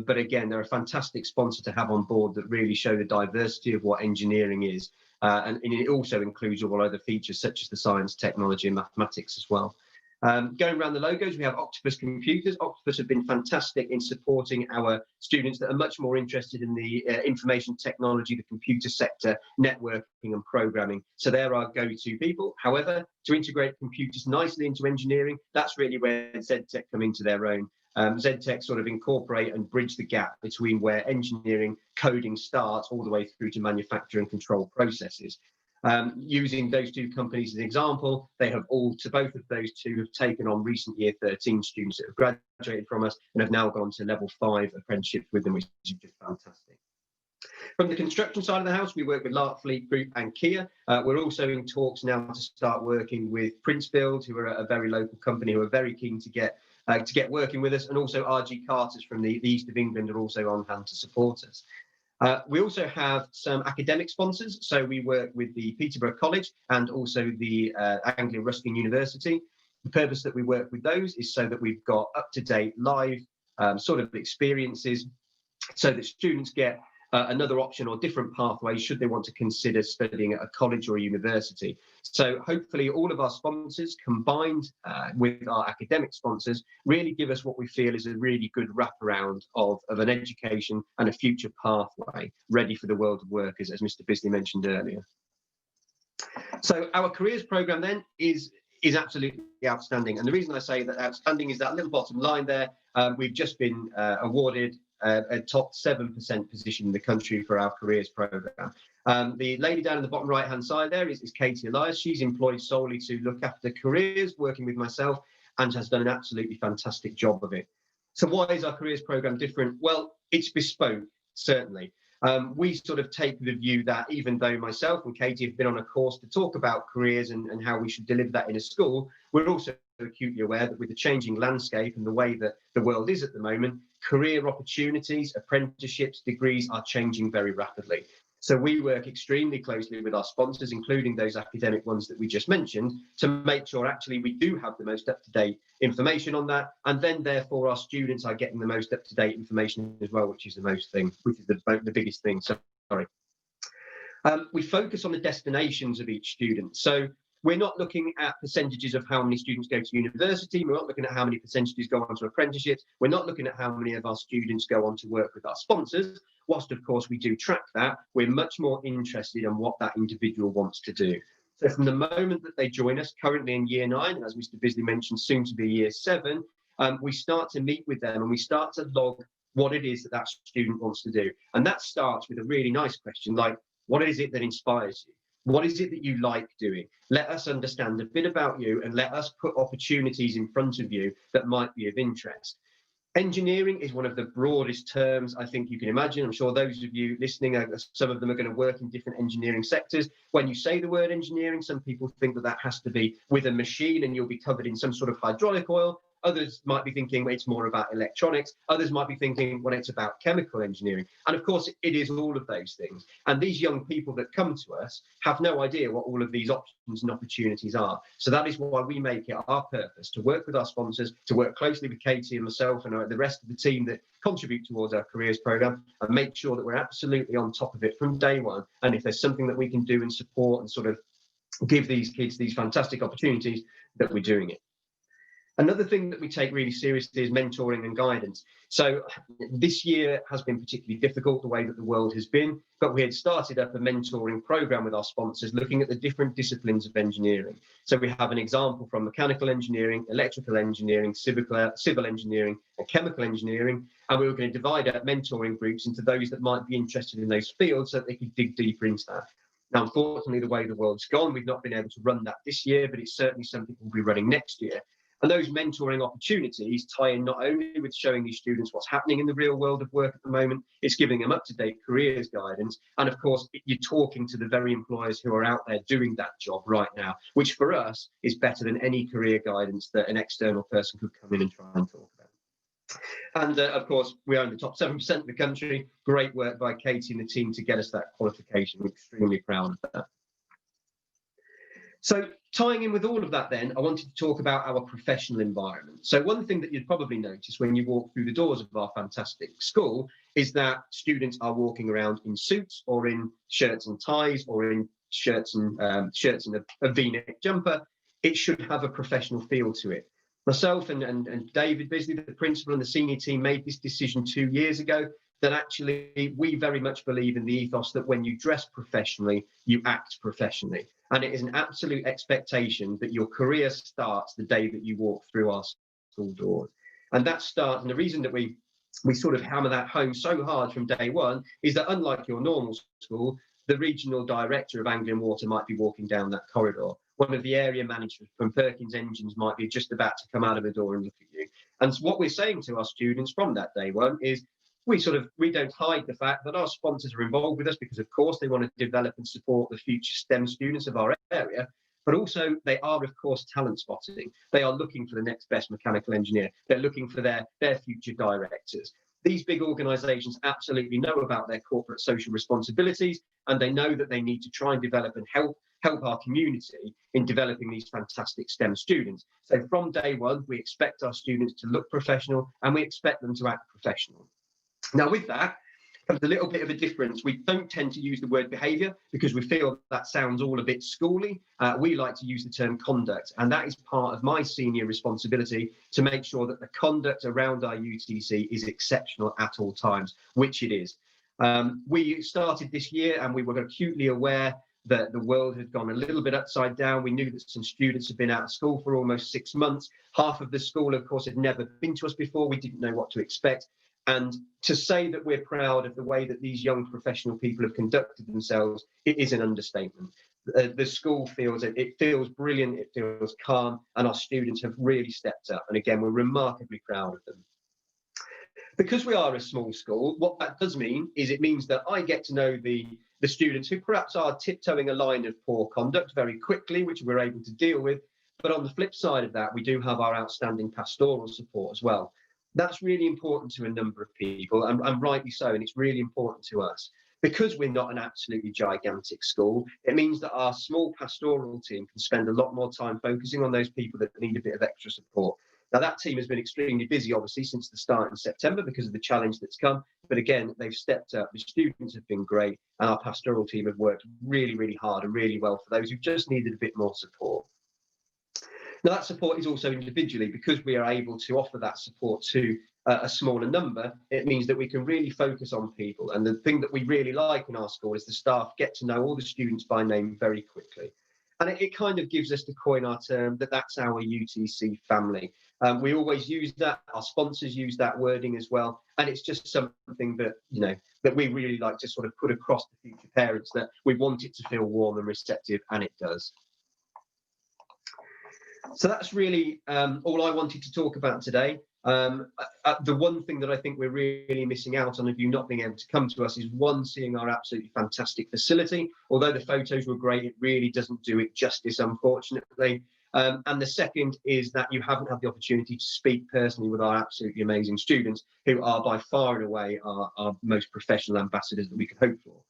But again, they're a fantastic sponsor to have on board that really show the diversity of what engineering is. And it also includes all other features such as the science, technology and mathematics as well. Going around the logos, we have Octopus Computers. Octopus have been fantastic in supporting our students that are much more interested in the information technology, the computer sector, networking and programming. So they're our go-to people. However, to integrate computers nicely into engineering, that's really where ZTech come into their own. ZTech sort of incorporate and bridge the gap between where engineering coding starts all the way through to manufacture and control processes. Using those two companies as an example, they have both of those two have taken on recent year 13 students that have graduated from us and have now gone to level 5 apprenticeships with them, which is just fantastic. From the construction side of the house, we work with Larkfleet Group and Kia. We're also in talks now to start working with Princefield, who are a very local company who are very keen to get working with us, and also RG Carters from the east of England are also on hand to support us. We also have some academic sponsors, so we work with the Peterborough College and also the Anglia Ruskin University. The purpose that we work with those is so that we've got up-to-date live sort of experiences so that students get another option or different pathways should they want to consider studying at a college or a university. So hopefully all of our sponsors combined with our academic sponsors really give us what we feel is a really good wraparound of an education and a future pathway ready for the world of work, as Mr. Bisley mentioned earlier. So our careers program then is absolutely outstanding. And the reason I say that outstanding is that little bottom line there. We've just been awarded a top 7% position in the country for our careers program. The lady down in the bottom right hand side there is Katie Elias. She's employed solely to look after careers, working with myself, and has done an absolutely fantastic job of it. So why is our careers program different? Well, it's bespoke, certainly. We sort of take the view that even though myself and Katie have been on a course to talk about careers and how we should deliver that in a school, we're also acutely aware that with the changing landscape and the way that the world is at the moment, career opportunities, apprenticeships, degrees are changing very rapidly. So we work extremely closely with our sponsors, including those academic ones that we just mentioned, to make sure actually we do have the most up-to-date information on that. And then therefore our students are getting the most up-to-date information as well, which is the biggest thing. Sorry. We focus on the destinations of each student. So we're not looking at percentages of how many students go to university. We're not looking at how many percentages go on to apprenticeships. We're not looking at how many of our students go on to work with our sponsors. Whilst, of course, we do track that, we're much more interested in what that individual wants to do. So from the moment that they join us, currently in year 9, and as Mr. Bisley mentioned, soon to be year 7, we start to meet with them and we start to log what it is that that student wants to do. And that starts with a really nice question like, what is it that inspires you? What is it that you like doing? Let us understand a bit about you and let us put opportunities in front of you that might be of interest. Engineering is one of the broadest terms I think you can imagine. I'm sure those of you listening, some of them are going to work in different engineering sectors. When you say the word engineering, some people think that has to be with a machine and you'll be covered in some sort of hydraulic oil. Others might be thinking it's more about electronics. Others might be thinking, well, it's about chemical engineering. And of course, it is all of those things. And these young people that come to us have no idea what all of these options and opportunities are. So that is why we make it our purpose to work with our sponsors, to work closely with Katie and myself and the rest of the team that contribute towards our careers program and make sure that we're absolutely on top of it from day one. And if there's something that we can do and support and sort of give these kids these fantastic opportunities that we're doing it. Another thing that we take really seriously is mentoring and guidance. So this year has been particularly difficult, the way that the world has been, but we had started up a mentoring program with our sponsors looking at the different disciplines of engineering. So we have an example from mechanical engineering, electrical engineering, civil engineering, and chemical engineering, and we were going to divide up mentoring groups into those that might be interested in those fields so that they could dig deeper into that. Now, unfortunately, the way the world's gone, we've not been able to run that this year, but it's certainly something we'll be running next year. And those mentoring opportunities tie in not only with showing these students what's happening in the real world of work at the moment, it's giving them up-to-date careers guidance. And of course, you're talking to the very employers who are out there doing that job right now, which for us is better than any career guidance that an external person could come in and try and talk about. And of course, we are in the top 7% of the country. Great work by Katie and the team to get us that qualification. We're extremely proud of that. So tying in with all of that then, I wanted to talk about our professional environment. So one thing that you'd probably notice when you walk through the doors of our fantastic school is that students are walking around in suits or in shirts and ties or in shirts and a V-neck jumper. It should have a professional feel to it. Myself and David Bisley, the principal and the senior team, made this decision 2 years ago that actually we very much believe in the ethos that when you dress professionally, you act professionally. And it is an absolute expectation that your career starts the day that you walk through our school doors. And that starts, and the reason that we sort of hammer that home so hard from day one is that unlike your normal school, the regional director of Anglian Water might be walking down that corridor. One of the area managers from Perkins Engines might be just about to come out of the door and look at you. And what we're saying to our students from that day one is we don't hide the fact that our sponsors are involved with us because, of course, they want to develop and support the future STEM students of our area, but also they are, of course, talent spotting. They are looking for the next best mechanical engineer. They're looking for their future directors. These big organisations absolutely know about their corporate social responsibilities, and they know that they need to try and develop and help our community in developing these fantastic STEM students. So from day one, we expect our students to look professional and we expect them to act professional. Now, with that comes a little bit of a difference. We don't tend to use the word behaviour because we feel that sounds all a bit schooly. We like to use the term conduct, and that is part of my senior responsibility to make sure that the conduct around our UTC is exceptional at all times, which it is. We started this year and we were acutely aware that the world had gone a little bit upside down. We knew that some students had been out of school for almost 6 months. Half of the school, of course, had never been to us before. We didn't know what to expect. And to say that we're proud of the way that these young professional people have conducted themselves, it is an understatement. The school feels brilliant, it feels calm, and our students have really stepped up. And again, we're remarkably proud of them. Because we are a small school, what that does mean is it means that I get to know the students who perhaps are tiptoeing a line of poor conduct very quickly, which we're able to deal with. But on the flip side of that, we do have our outstanding pastoral support as well. That's really important to a number of people, and rightly so, and it's really important to us. Because we're not an absolutely gigantic school, it means that our small pastoral team can spend a lot more time focusing on those people that need a bit of extra support. Now, that team has been extremely busy, obviously, since the start in September because of the challenge that's come. But again, they've stepped up. The students have been great, and our pastoral team have worked really, really hard and really well for those who just needed a bit more support. Now, that support is also individually because we are able to offer that support to a smaller number. It means that we can really focus on people. And the thing that we really like in our school is the staff get to know all the students by name very quickly. And it kind of gives us, to coin our term, that's our UTC family. We always use that. Our sponsors use that wording as well. And it's just something that, that we really like to sort of put across to future parents, that we want it to feel warm and receptive, and it does. So that's really all I wanted to talk about today. The one thing that I think we're really missing out on of you not being able to come to us is, one, seeing our absolutely fantastic facility. Although the photos were great, it really doesn't do it justice, unfortunately. And the second is that you haven't had the opportunity to speak personally with our absolutely amazing students, who are by far and away our most professional ambassadors that we could hope for.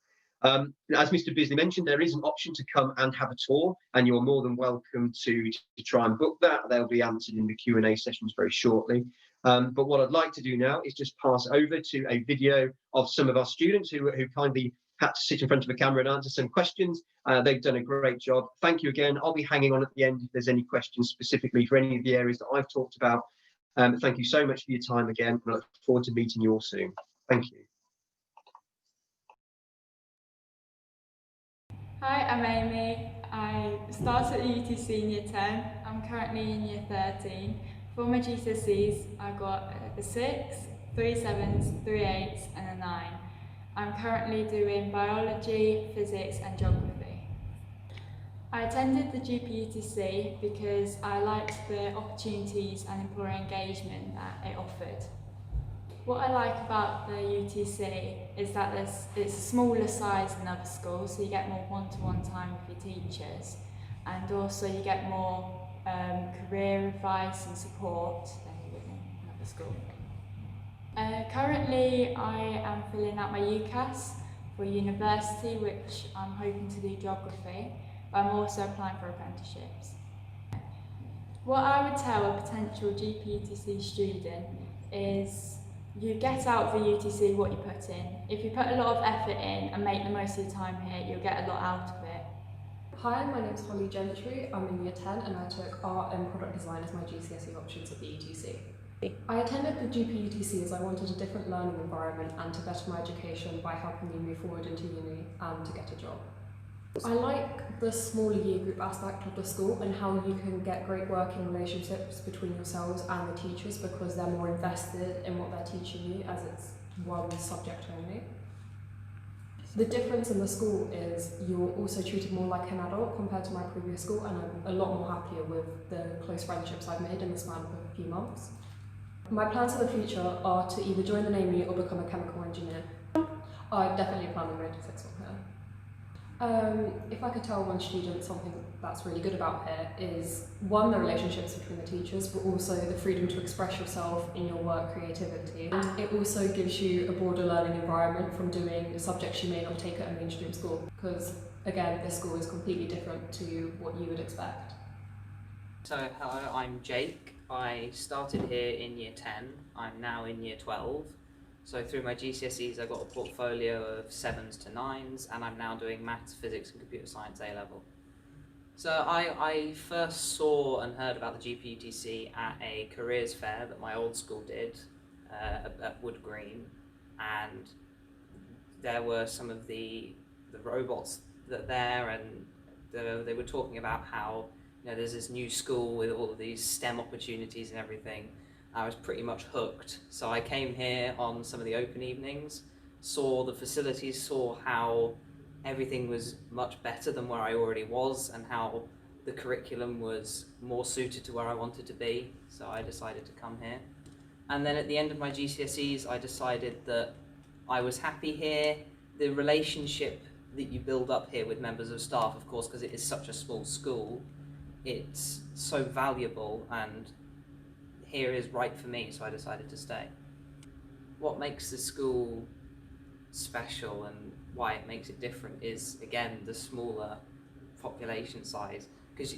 As Mr. Bisley mentioned, there is an option to come and have a tour, and you're more than welcome to try and book that. They'll be answered in the Q&A sessions very shortly. But what I'd like to do now is just pass over to a video of some of our students who kindly had to sit in front of a camera and answer some questions. They've done a great job. Thank you again. I'll be hanging on at the end if there's any questions specifically for any of the areas that I've talked about. Thank you so much for your time again. I look forward to meeting you all soon. Thank you. Hi, I'm Amy. I started at UTC in year 10. I'm currently in year 13. For my GCSEs, I got a 6, 3 7s, 3 8s and a 9. I'm currently doing biology, physics and geography. I attended the GPUTC because I liked the opportunities and employer engagement that it offered. What I like about the UTC is that it's a smaller size than other schools, so you get more one-to-one time with your teachers, and also you get more career advice and support than you would in another school. Currently, I am filling out my UCAS for university, which I'm hoping to do geography, but I'm also applying for apprenticeships. What I would tell a potential GPUTC student is you get out of the UTC what you put in. If you put a lot of effort in and make the most of your time here, you'll get a lot out of it. Hi, my name's Holly Gentry. I'm in year 10 and I took art and product design as my GCSE options at the UTC. I attended the GPUTC as I wanted a different learning environment and to better my education by helping me move forward into uni and to get a job. I like the smaller year group aspect of the school and how you can get great working relationships between yourselves and the teachers because they're more invested in what they're teaching you as it's one subject only. The difference in the school is you're also treated more like an adult compared to my previous school, and I'm a lot more happier with the close friendships I've made in the span of a few months. My plans for the future are to either join the Navy or become a chemical engineer. I definitely plan on going to sixth form here. If I could tell one student something that's really good about here is, one, the relationships between the teachers, but also the freedom to express yourself in your work creativity. And it also gives you a broader learning environment from doing subjects you may not take at a mainstream school, because again, this school is completely different to what you would expect. So hello, I'm Jake. I started here in year 10. I'm now in year 12. So through my GCSEs, I got a portfolio of 7s to 9s, and I'm now doing maths, physics and computer science A-level. So I first saw and heard about the GPUTC at a careers fair that my old school did at Wood Green, and there were some of the robots that there, and they were talking about how there's this new school with all of these STEM opportunities and everything. I was pretty much hooked. So I came here on some of the open evenings, saw the facilities, saw how everything was much better than where I already was and how the curriculum was more suited to where I wanted to be. So I decided to come here. And then at the end of my GCSEs, I decided that I was happy here. The relationship that you build up here with members of staff, of course, because it is such a small school, it's so valuable, and here is right for me, so I decided to stay. What makes the school special and why it makes it different is, again, the smaller population size, because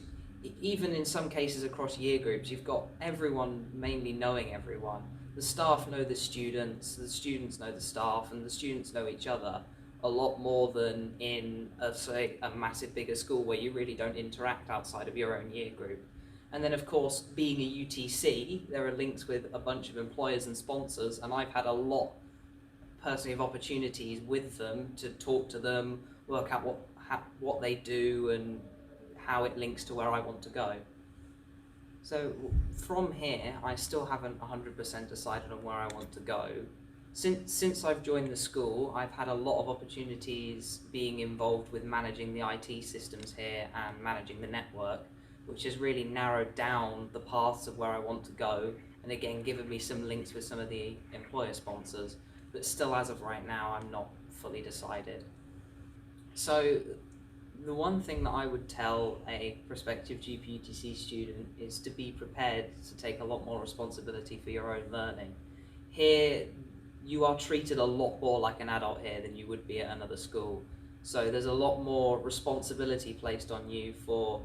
even in some cases across year groups, you've got everyone mainly knowing everyone. The staff know the students know the staff, and the students know each other a lot more than in say a massive bigger school where you really don't interact outside of your own year group. And then of course, being a UTC, there are links with a bunch of employers and sponsors, and I've had a lot personally of opportunities with them to talk to them, work out what they do and how it links to where I want to go. So from here, I still haven't 100% decided on where I want to go. Since I've joined the school, I've had a lot of opportunities being involved with managing the IT systems here and managing the network, which has really narrowed down the paths of where I want to go, and again given me some links with some of the employer sponsors, but still as of right now I'm not fully decided. So the one thing that I would tell a prospective GPUTC student is to be prepared to take a lot more responsibility for your own learning. Here you are treated a lot more like an adult here than you would be at another school, so there's a lot more responsibility placed on you for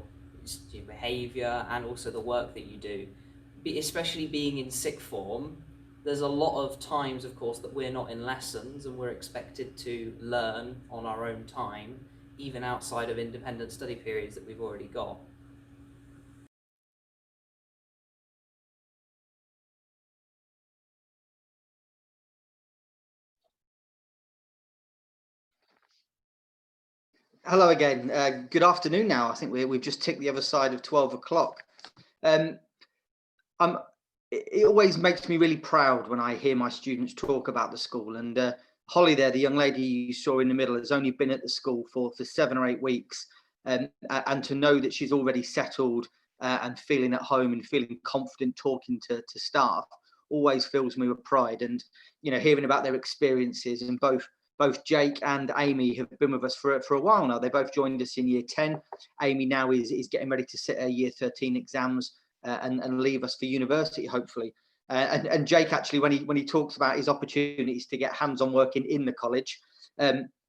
your behaviour and also the work that you do. Especially being in sixth form, There's a lot of times, of course, that we're not in lessons and we're expected to learn on our own time, even outside of independent study periods that we've already got. Hello again. Good afternoon now. I think we've just ticked the other side of 12 o'clock. It always makes me really proud when I hear my students talk about the school. And Holly there, the young lady you saw in the middle, has only been at the school for 7 or 8 weeks. And to know that she's already settled and feeling at home and feeling confident talking to staff always fills me with pride. And, you know, hearing about their experiences, and both Jake and Amy have been with us for a while now. They both joined us in year 10. Amy now is getting ready to sit her year 13 exams and leave us for university, hopefully. And Jake, actually, when he talks about his opportunities to get hands-on working in the college,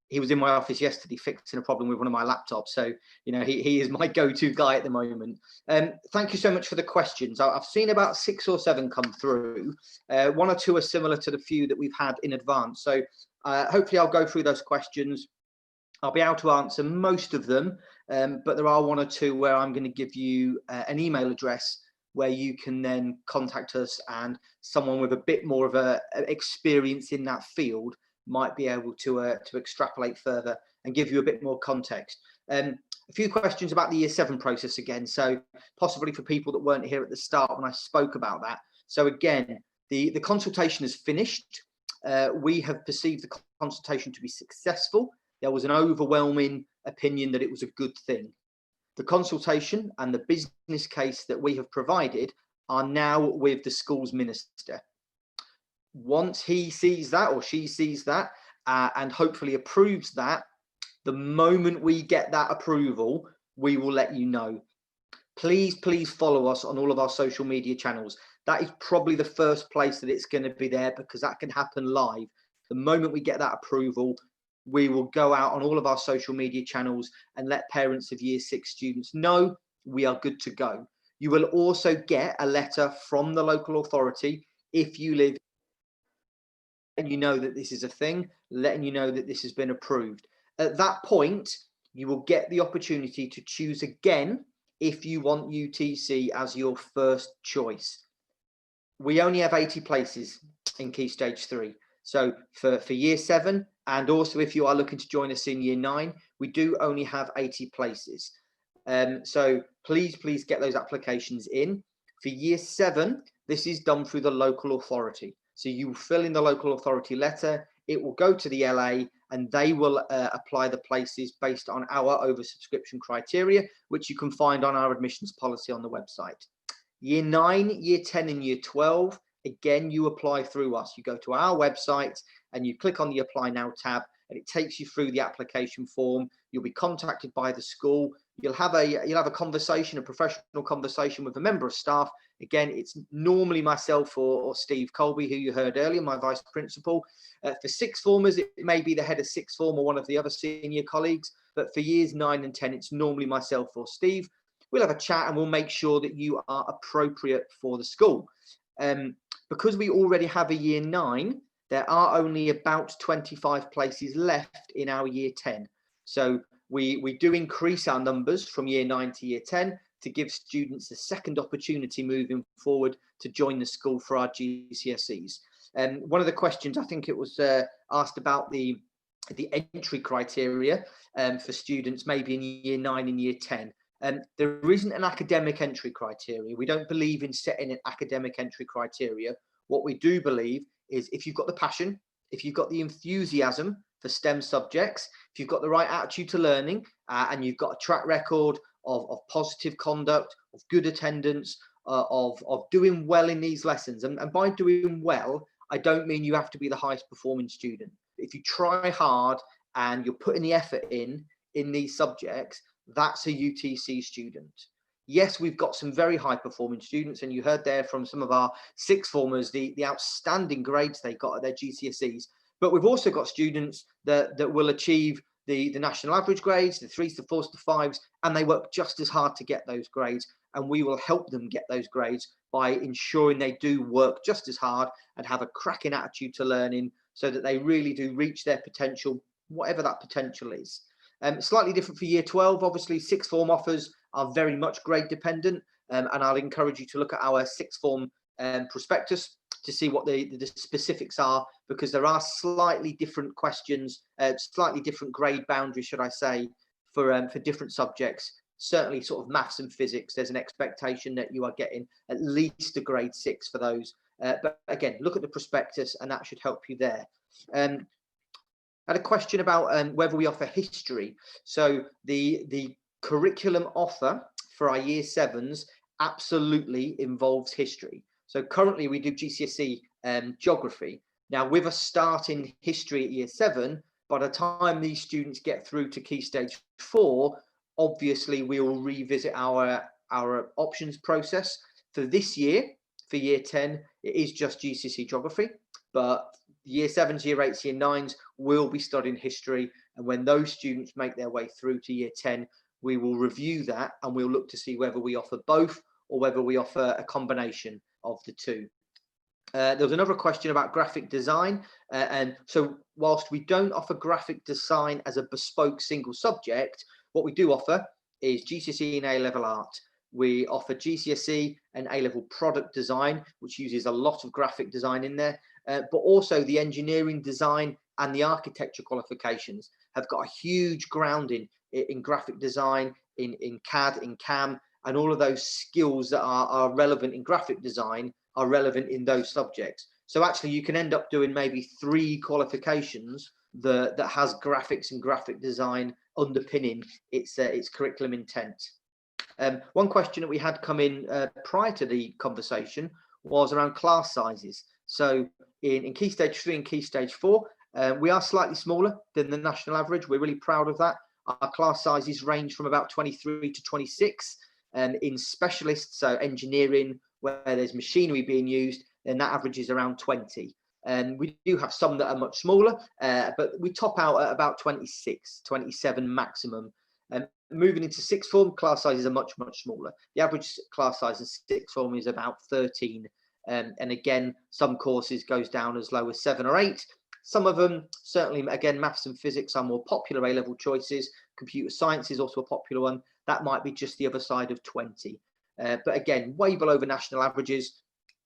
he was in my office yesterday fixing a problem with one of my laptops. So, you know, he is my go-to guy at the moment. Thank you so much for the questions. I've seen about 6 or 7 come through. 1 or 2 are similar to the few that we've had in advance. So hopefully I'll go through those questions. I'll be able to answer most of them, but there are 1 or 2 where I'm going to give you an email address where you can then contact us, and someone with a bit more of a experience in that field might be able to extrapolate further and give you a bit more context. A few questions about the year 7 process again, so possibly for people that weren't here at the start when I spoke about that. So again, the consultation is finished. We have perceived the consultation to be successful. There was an overwhelming opinion that it was a good thing. The consultation and the business case that we have provided are now with the school's minister. Once he sees that or she sees that and hopefully approves that, the moment we get that approval, we will let you know. Please follow us on all of our social media channels. That is probably the first place that it's going to be there, because that can happen live. The moment we get that approval, we will go out on all of our social media channels and let parents of year 6 students know we are good to go. You will also get a letter from the local authority if you live, and you know that this is a thing, letting you know that this has been approved. At that point, you will get the opportunity to choose again if you want UTC as your first choice. We only have 80 places in Key Stage 3. So for year 7, and also if you are looking to join us in year 9, we do only have 80 places. So please get those applications in. For year 7, this is done through the local authority. So you fill in the local authority letter, it will go to the LA, and they will apply the places based on our oversubscription criteria, which you can find on our admissions policy on the website. Year 9, year 10 and year 12, again, you apply through us. You go to our website and you click on the Apply Now tab, and it takes you through the application form. You'll be contacted by the school. You'll have a conversation, a professional conversation with a member of staff. Again, it's normally myself or Steve Colby, who you heard earlier, my vice principal. For 6th formers, it may be the head of 6th form or one of the other senior colleagues. But for years 9 and 10, it's normally myself or Steve. We'll have a chat and we'll make sure that you are appropriate for the school. Because we already have a year 9, there are only about 25 places left in our year 10. So we do increase our numbers from year 9 to year 10 to give students a second opportunity moving forward to join the school for our GCSEs. One of the questions, I think it was asked about the entry criteria for students maybe in year 9 and year 10. There isn't an academic entry criteria. We don't believe in setting an academic entry criteria. What we do believe is if you've got the passion, if you've got the enthusiasm for STEM subjects, if you've got the right attitude to learning, and you've got a track record of positive conduct, of good attendance, of doing well in these lessons. And by doing well, I don't mean you have to be the highest performing student. If you try hard and you're putting the effort in these subjects, that's a UTC student. Yes, we've got some very high performing students, and you heard there from some of our 6th formers the outstanding grades they got at their GCSEs, but we've also got students that will achieve the national average grades, the 3s, the 4s, the 5s, and they work just as hard to get those grades. and we will help them get those grades by ensuring they do work just as hard and have a cracking attitude to learning, so that they really do reach their potential, whatever that potential is. Slightly different for year 12. Obviously, sixth form offers are very much grade dependent, and I'll encourage you to look at our sixth form prospectus to see what the specifics are, because there are slightly different questions, slightly different grade boundaries, should I say, for different subjects. Certainly sort of maths and physics, there's an expectation that you are getting at least a grade 6 for those. But again, look at the prospectus and that should help you there. I had a question about whether we offer history. So the curriculum offer for our year 7s absolutely involves history. So currently we do GCSE geography. Now, with a start in history at year 7, by the time these students get through to Key Stage 4, obviously we will revisit our options process. For this year, for year 10, it is just GCSE geography, but year 7s, year 8s, year 9s will be studying history. And when those students make their way through to year 10, we will review that and we'll look to see whether we offer both or whether we offer a combination of the two. There was another question about graphic design. And so whilst we don't offer graphic design as a bespoke single subject, what we do offer is GCSE and A-level art. We offer GCSE and A-level product design, which uses a lot of graphic design in there, but also the engineering design and the architecture qualifications have got a huge grounding in graphic design, in CAD, in CAM, and all of those skills that are relevant in graphic design are relevant in those subjects. So actually you can end up doing maybe 3 qualifications that has graphics and graphic design underpinning its curriculum intent. One question that we had come in prior to the conversation was around class sizes. So in Key Stage 3 and Key Stage 4, we are slightly smaller than the national average. We're really proud of that. Our class sizes range from about 23 to 26. In specialists, so engineering, where there's machinery being used, then that average is around 20. And we do have some that are much smaller, but we top out at about 26, 27 maximum. Moving into sixth form, class sizes are much, much smaller. The average class size in sixth form is about 13. And again, some courses goes down as low as 7 or 8. Some of them, certainly, again, maths and physics are more popular A-level choices. Computer science is also a popular one. That might be just the other side of 20. But again, way below the national averages.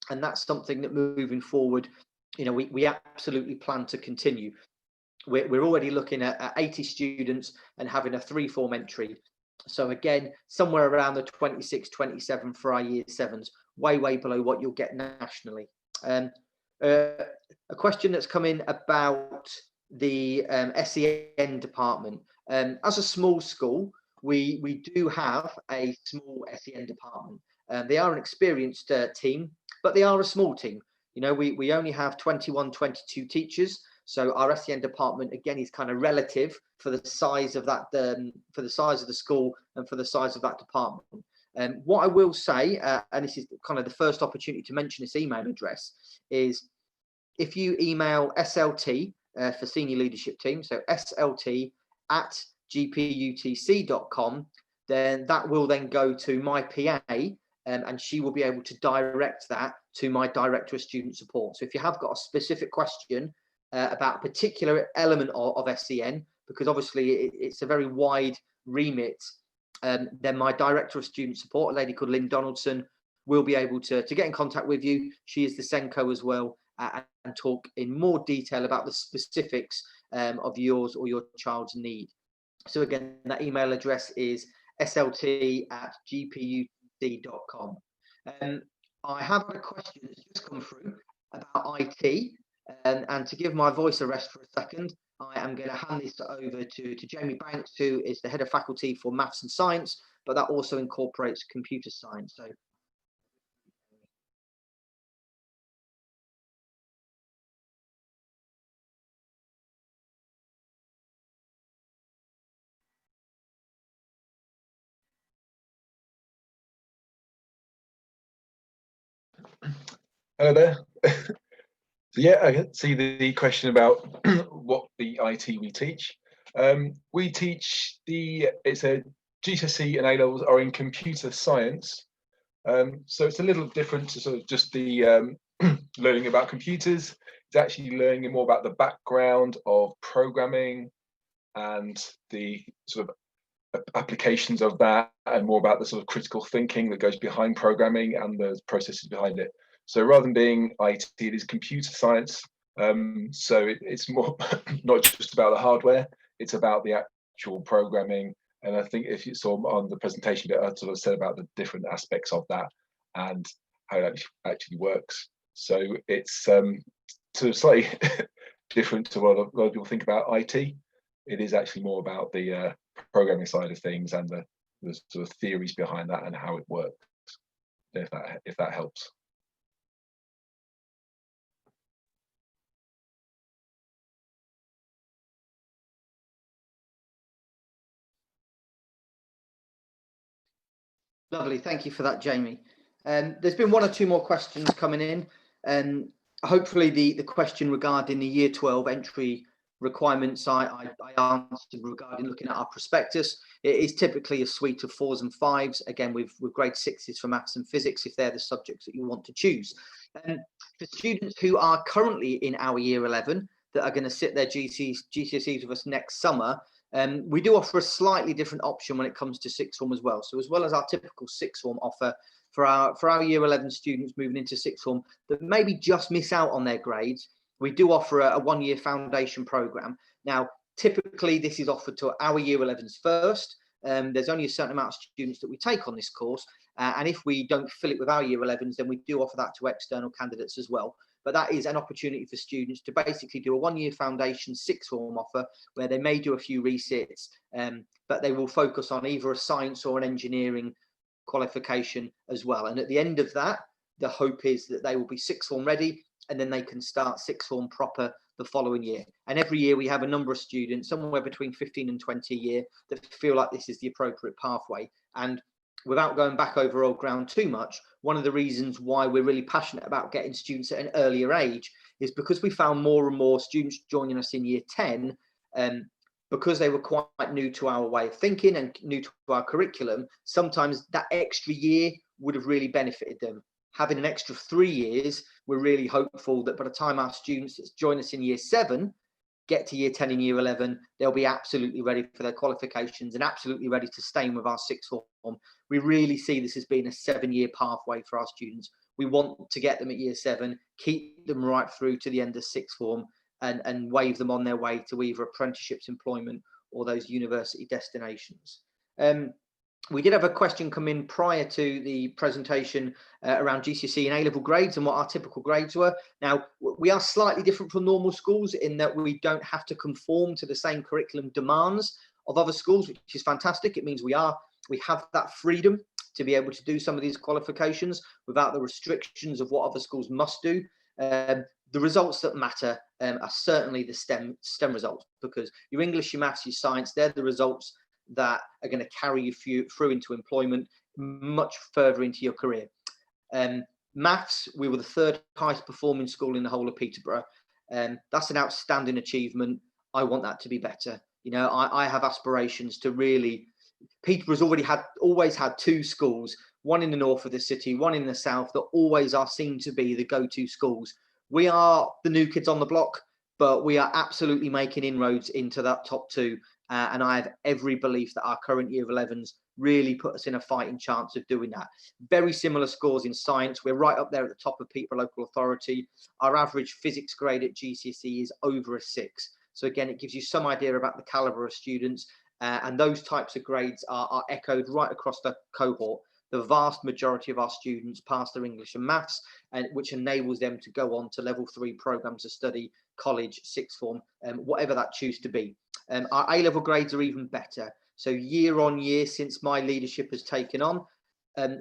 And that's something that moving forward, we absolutely plan to continue. We're already looking at 80 students and having a 3-form entry. So again, somewhere around the 26, 27 for our year 7s, way below what you'll get nationally. A question that's come in about the SEN department. As a small school, we do have a small SEN department. They are an experienced team, but they are a small team. We only have 21, 22 teachers. So our SEN department, again, is kind of relative for the size of that, for the size of the school and for the size of that department. What I will say, and this is kind of the first opportunity to mention this email address, is if you email SLT for senior leadership team, so SLT@GPUTC.com, then that will then go to my PA, and she will be able to direct that to my director of student support. So if you have got a specific question about a particular element of SEN, because obviously it's a very wide remit, then my director of student support, a lady called Lynn Donaldson, will be able to get in contact with you. She is the SENCO as well, and talk in more detail about the specifics of yours or your child's need. So again, that email address is slt@gputc.com. I have had a question that's just come through about IT, and to give my voice a rest for a second, I am going to hand this over to Jamie Banks, who is the head of faculty for maths and science, but that also incorporates computer science. So Hello there. So yeah, I can see the question about what the IT we teach. We teach it's a GCSE and A-levels are in computer science, So it's a little different to sort of just the learning about computers. It's actually learning more about the background of programming and the sort of applications of that, and more about the sort of critical thinking that goes behind programming and the processes behind it. So rather than being IT, it is computer science. So it's more not just about the hardware, it's about the actual programming. And I think if you saw on the presentation, I sort of said about the different aspects of that and how it actually works. So it's sort of slightly different to what a lot of people think about IT. It is actually more about the programming side of things and the sort of theories behind that and how it works. If that helps. Lovely, thank you for that, Jamie. There's been one or two more questions coming in, and hopefully the question regarding the Year 12 entry requirements I answered regarding looking at our prospectus. It is typically a suite of 4s and 5s, again with grade 6s for maths and physics if they're the subjects that you want to choose. For students who are currently in our Year 11 that are going to sit their GCSEs with us next summer, we do offer a slightly different option when it comes to sixth form as well. So as well as our typical sixth form offer for our Year 11 students moving into sixth form that maybe just miss out on their grades, we do offer a 1-year foundation program. Now, typically this is offered to our Year 11s first. There's only a certain amount of students that we take on this course. And if we don't fill it with our Year 11s, then we do offer that to external candidates as well. But that is an opportunity for students to basically do a 1-year foundation sixth form offer where they may do a few resits, but they will focus on either a science or an engineering qualification as well. And at the end of that, the hope is that they will be sixth form ready, and then they can start sixth form proper the following year. And every year we have a number of students, somewhere between 15 and 20 a year, that feel like this is the appropriate pathway. And without going back over old ground too much, one of the reasons why we're really passionate about getting students at an earlier age is because we found more and more students joining us in Year 10, because they were quite new to our way of thinking and new to our curriculum. Sometimes that extra year would have really benefited them. Having an extra 3 years, we're really hopeful that by the time our students that join us in Year 7 get to Year 10 and Year 11, they'll be absolutely ready for their qualifications and absolutely ready to stay with our sixth form. We really see this as being a 7-year pathway for our students. We want to get them at Year 7, keep them right through to the end of sixth form, and wave them on their way to either apprenticeships, employment, or those university destinations. We did have a question come in prior to the presentation around GCSE and A-level grades and what our typical grades were. Now, we are slightly different from normal schools in that we don't have to conform to the same curriculum demands of other schools, which is fantastic. It means we have that freedom to be able to do some of these qualifications without the restrictions of what other schools must do. The results that matter are certainly the STEM results, because your English, your maths, your science, they're the results that are going to carry you through into employment much further into your career. Maths, we were the 3rd highest performing school in the whole of Peterborough. That's an outstanding achievement. I want that to be better. You know, I have aspirations to really. Peterborough's always had 2 schools, one in the north of the city, one in the south, that always are seen to be the go-to schools. We are the new kids on the block, but we are absolutely making inroads into that top 2. And I have every belief that our current Year 11s really put us in a fighting chance of doing that. Very similar scores in science. We're right up there at the top of Peterborough Local Authority. Our average physics grade at GCSE is over a 6. So again, it gives you some idea about the calibre of students. And those types of grades are echoed right across the cohort. The vast majority of our students pass their English and maths, which enables them to go on to level 3 programmes of study, college, sixth form, whatever that choose to be. Our A-level grades are even better. So year on year, since my leadership has taken on,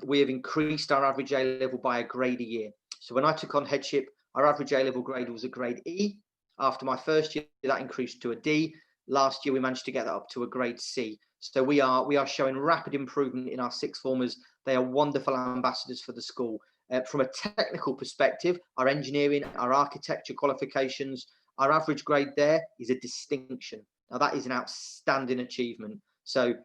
we have increased our average A-level by a grade a year. So when I took on headship, our average A-level grade was a grade E. After my first year, that increased to a D. Last year, we managed to get that up to a grade C. So we are showing rapid improvement in our sixth formers. They are wonderful ambassadors for the school. From a technical perspective, our engineering, our architecture qualifications, our average grade there is a distinction. Now, that is an outstanding achievement. So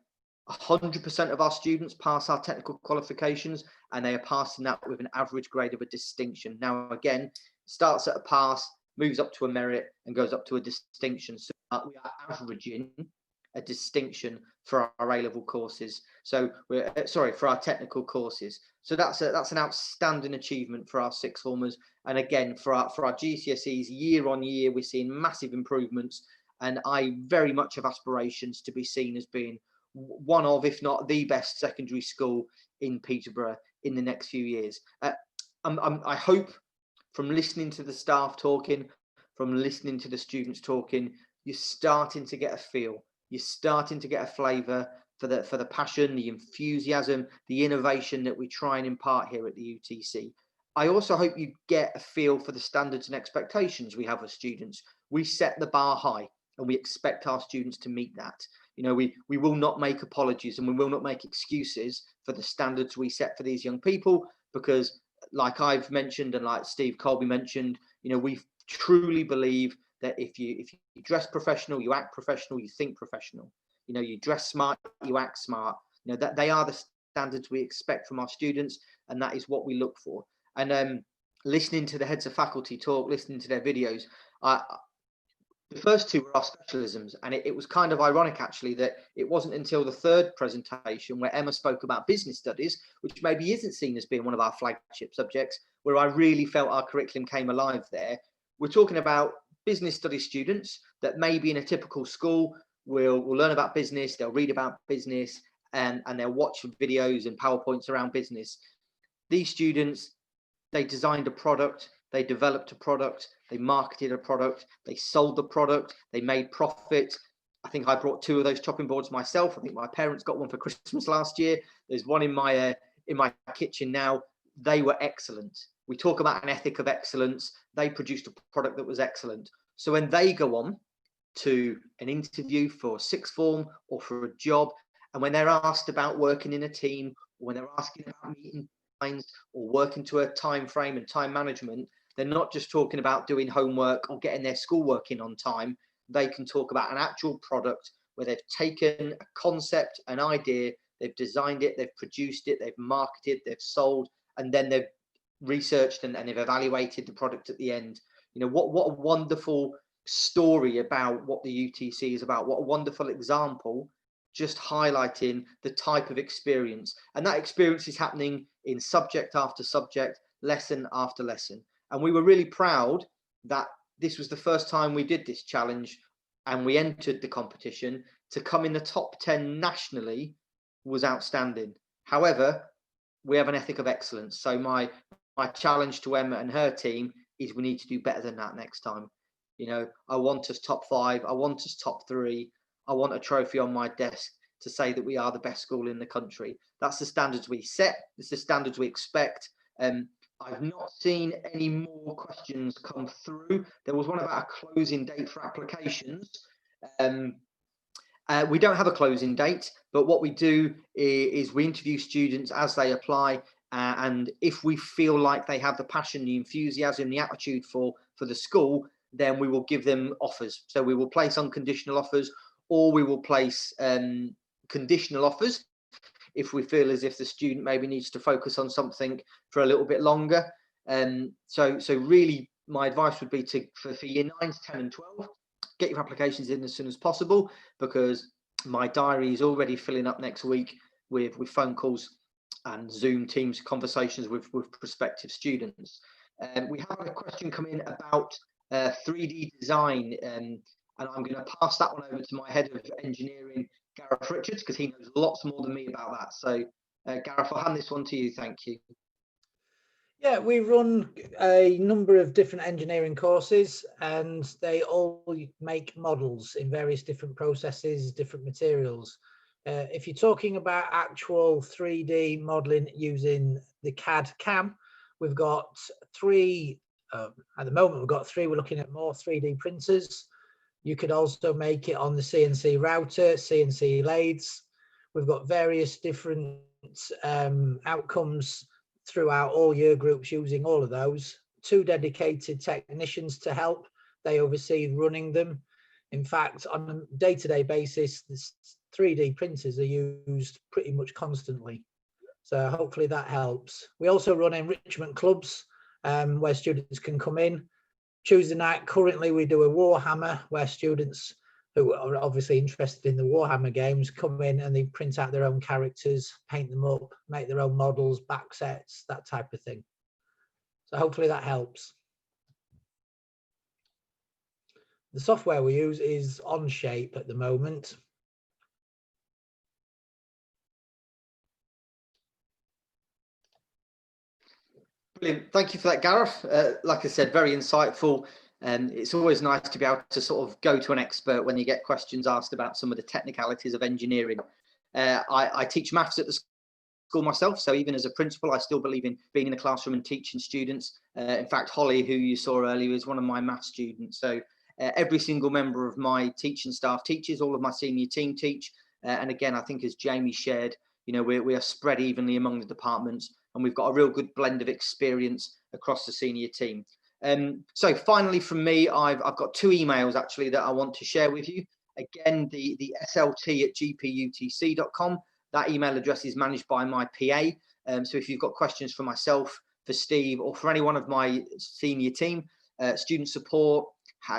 100% of our students pass our technical qualifications, and they are passing that with an average grade of a distinction. Now, again, starts at a pass, moves up to a merit, and goes up to a distinction. So we are averaging a distinction for our A-level courses. So we're for our technical courses. So that's an outstanding achievement for our sixth formers. And again, for our GCSEs, year on year, we're seeing massive improvements. And I very much have aspirations to be seen as being one of, if not the best secondary school in Peterborough in the next few years. I hope from listening to the staff talking, from listening to the students talking, you're starting to get a feel. You're starting to get a flavour for the passion, the enthusiasm, the innovation that we try and impart here at the UTC. I also hope you get a feel for the standards and expectations we have of students. We set the bar high, and we expect our students to meet that. You know, we will not make apologies, and we will not make excuses for the standards we set for these young people, because like I've mentioned, and like Steve Colby mentioned, you know, we truly believe that if you dress professional, you act professional, you think professional. You know, you dress smart, you act smart. You know, that they are the standards we expect from our students, and that is what we look for. And listening to the heads of faculty talk, listening to their videos, the first two were our specialisms, and it was kind of ironic actually that it wasn't until the third presentation, where Emma spoke about business studies, which maybe isn't seen as being one of our flagship subjects, where I really felt our curriculum came alive there. We're talking about business studies students that maybe in a typical school will learn about business, they'll read about business, and they'll watch videos and PowerPoints around business. These students, they designed a product, they developed a product, they marketed a product, they sold the product, they made profit. I think I brought 2 of those chopping boards myself. I think my parents got one for Christmas last year. There's one in my kitchen now. They were excellent. We talk about an ethic of excellence. They produced a product that was excellent. So when they go on to an interview for sixth form or for a job, and when they're asked about working in a team, or when they're asking about meeting deadlines or working to a time frame and time management, they're not just talking about doing homework or getting their schoolwork in on time. They can talk about an actual product where they've taken a concept, an idea, they've designed it, they've produced it, they've marketed, they've sold, and then they've researched and they've evaluated the product at the end. You know, what a wonderful story about what the UTC is about. What a wonderful example, just highlighting the type of experience. And that experience is happening in subject after subject, lesson after lesson. And we were really proud that this was the first time we did this challenge and we entered the competition. To come in the top 10 nationally was outstanding. However, we have an ethic of excellence. So my challenge to Emma and her team is we need to do better than that next time. You know, I want us top 5. I want us top 3. I want a trophy on my desk to say that we are the best school in the country. That's the standards we set. It's the standards we expect. I've not seen any more questions come through. There was one about a closing date for applications. We don't have a closing date, but what we do is we interview students as they apply, and if we feel like they have the passion, the enthusiasm, the attitude for the school, then we will give them offers. So we will place unconditional offers, or we will place conditional offers if we feel as if the student maybe needs to focus on something for a little bit longer. So really my advice would be for year 9, 10 and 12, get your applications in as soon as possible, because my diary is already filling up next week with phone calls and Zoom Teams conversations with prospective students. We have a question come in about 3D design, and I'm going to pass that one over to my head of engineering, Gareth Richards, because he knows lots more than me about that. So Gareth, I'll hand this one to you. Thank you. Yeah, we run a number of different engineering courses, and they all make models in various different processes, different materials. If you're talking about actual 3D modeling using the CAD CAM, we've got 3, at the moment we've got 3, we're looking at more 3D printers. You could also make it on the CNC router, CNC lathes. We've got various different outcomes throughout all year groups using all of those. 2 dedicated technicians to help. They oversee running them. In fact, on a day-to-day basis, 3D printers are used pretty much constantly. So hopefully that helps. We also run enrichment clubs where students can come in. Tuesday night, currently we do a Warhammer where students who are obviously interested in the Warhammer games come in and they print out their own characters, paint them up, make their own models, back sets, that type of thing. So hopefully that helps. The software we use is Onshape at the moment. Brilliant. Thank you for that, Gareth. Like I said, very insightful. And it's always nice to be able to sort of go to an expert when you get questions asked about some of the technicalities of engineering. I teach maths at the school myself, so even as a principal, I still believe in being in the classroom and teaching students. In fact, Holly, who you saw earlier, is one of my maths students. So every single member of my teaching staff teaches, all of my senior team teach. And again, I think as Jamie shared, you know, we are spread evenly among the departments, and we've got a real good blend of experience across the senior team. So finally from me, I've got 2 emails actually that I want to share with you. Again, the slt@gputc.com. That email address is managed by my PA. So if you've got questions for myself, for Steve, or for any one of my senior team, student support,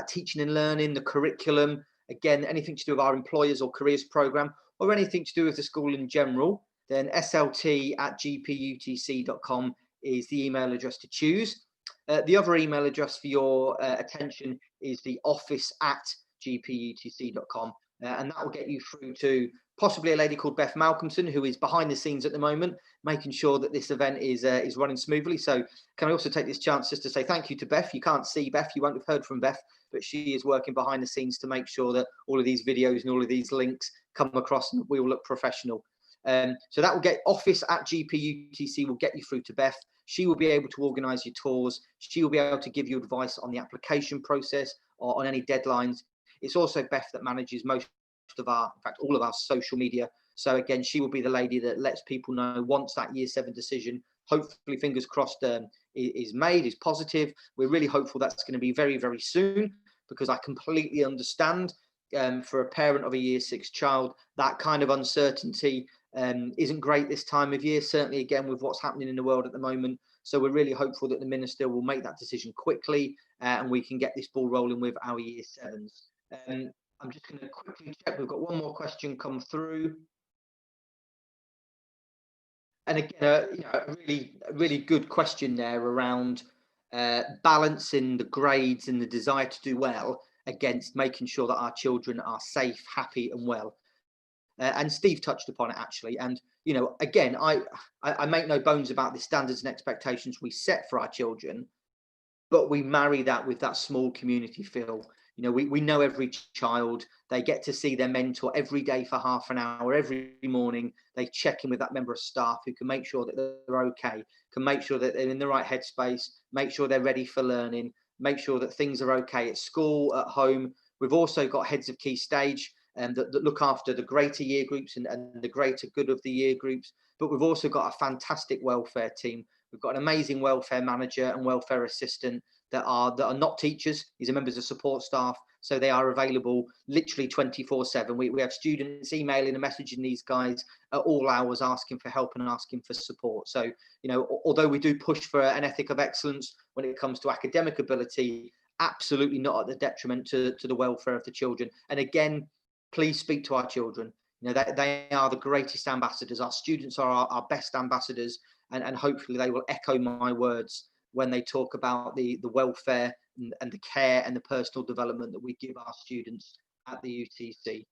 teaching and learning, the curriculum, again, anything to do with our employers or careers program, or anything to do with the school in general, then slt@gputc.com is the email address to choose. The other email address for your attention is the office@gputc.com, and that will get you through to possibly a lady called Beth Malcolmson, who is behind the scenes at the moment, making sure that this event is running smoothly. So can I also take this chance just to say thank you to Beth. You can't see Beth, you won't have heard from Beth, but she is working behind the scenes to make sure that all of these videos and all of these links come across and we will look professional. So that will get office@gputc will get you through to Beth. She will be able to organise your tours. She will be able to give you advice on the application process or on any deadlines. It's also Beth that manages most of our, in fact, all of our social media. So again, she will be the lady that lets people know once that year 7 decision, hopefully fingers crossed, is made, is positive. We're really hopeful that's going to be very, very soon, because I completely understand for a parent of a year 6 child, that kind of uncertainty isn't great this time of year, certainly again with what's happening in the world at the moment. So we're really hopeful that the Minister will make that decision quickly and we can get this ball rolling with our year 7s. I'm just going to quickly check. We've got one more question come through. And again, you know, a really good question there around balancing the grades and the desire to do well against making sure that our children are safe, happy and well. And Steve touched upon it actually. And, you know, again, I make no bones about the standards and expectations we set for our children, but we marry that with that small community feel. You know, we know every child, they get to see their mentor every day for half an hour, every morning. They check in with that member of staff who can make sure that they're okay, can make sure that they're in the right headspace, make sure they're ready for learning, make sure that things are okay at school, at home. We've also got heads of key stage that look after the greater year groups and the greater good of the year groups. But we've also got a fantastic welfare team. We've got an amazing welfare manager and welfare assistant that are not teachers. These are members of support staff, so they are available literally 24/7. We have students emailing and messaging these guys at all hours, asking for help and asking for support. So, you know, although we do push for an ethic of excellence when it comes to academic ability, absolutely not at the detriment to the welfare of the children. And again, please speak to our children. You know, they are the greatest ambassadors. Our students are our best ambassadors, and hopefully they will echo my words when they talk about the welfare and the care and the personal development that we give our students at the UTC.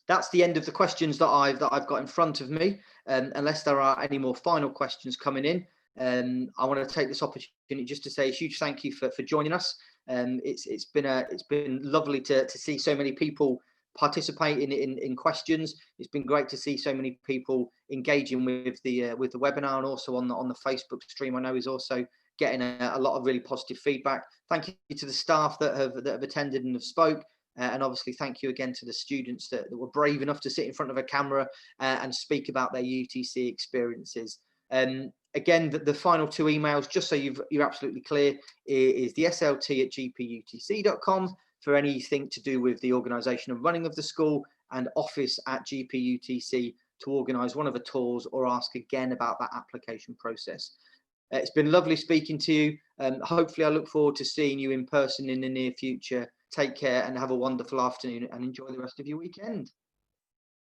That's the end of the questions that I've got in front of me. Unless there are any more final questions coming in, I want to take this opportunity just to say a huge thank you for joining us. It's been lovely to see so many people participating in questions. It's been great to see so many people engaging with the webinar, and also on the Facebook stream. I know is also getting a lot of really positive feedback. Thank you to the staff that have attended and have spoke, and obviously thank you again to the students that were brave enough to sit in front of a camera and speak about their UTC experiences. Again, the final 2 emails, just so you're absolutely clear, is the slt@gputc.com for anything to do with the organisation and running of the school, and office@GPUTC to organise one of the tours or ask again about that application process. It's been lovely speaking to you. Hopefully I look forward to seeing you in person in the near future. Take care and have a wonderful afternoon and enjoy the rest of your weekend.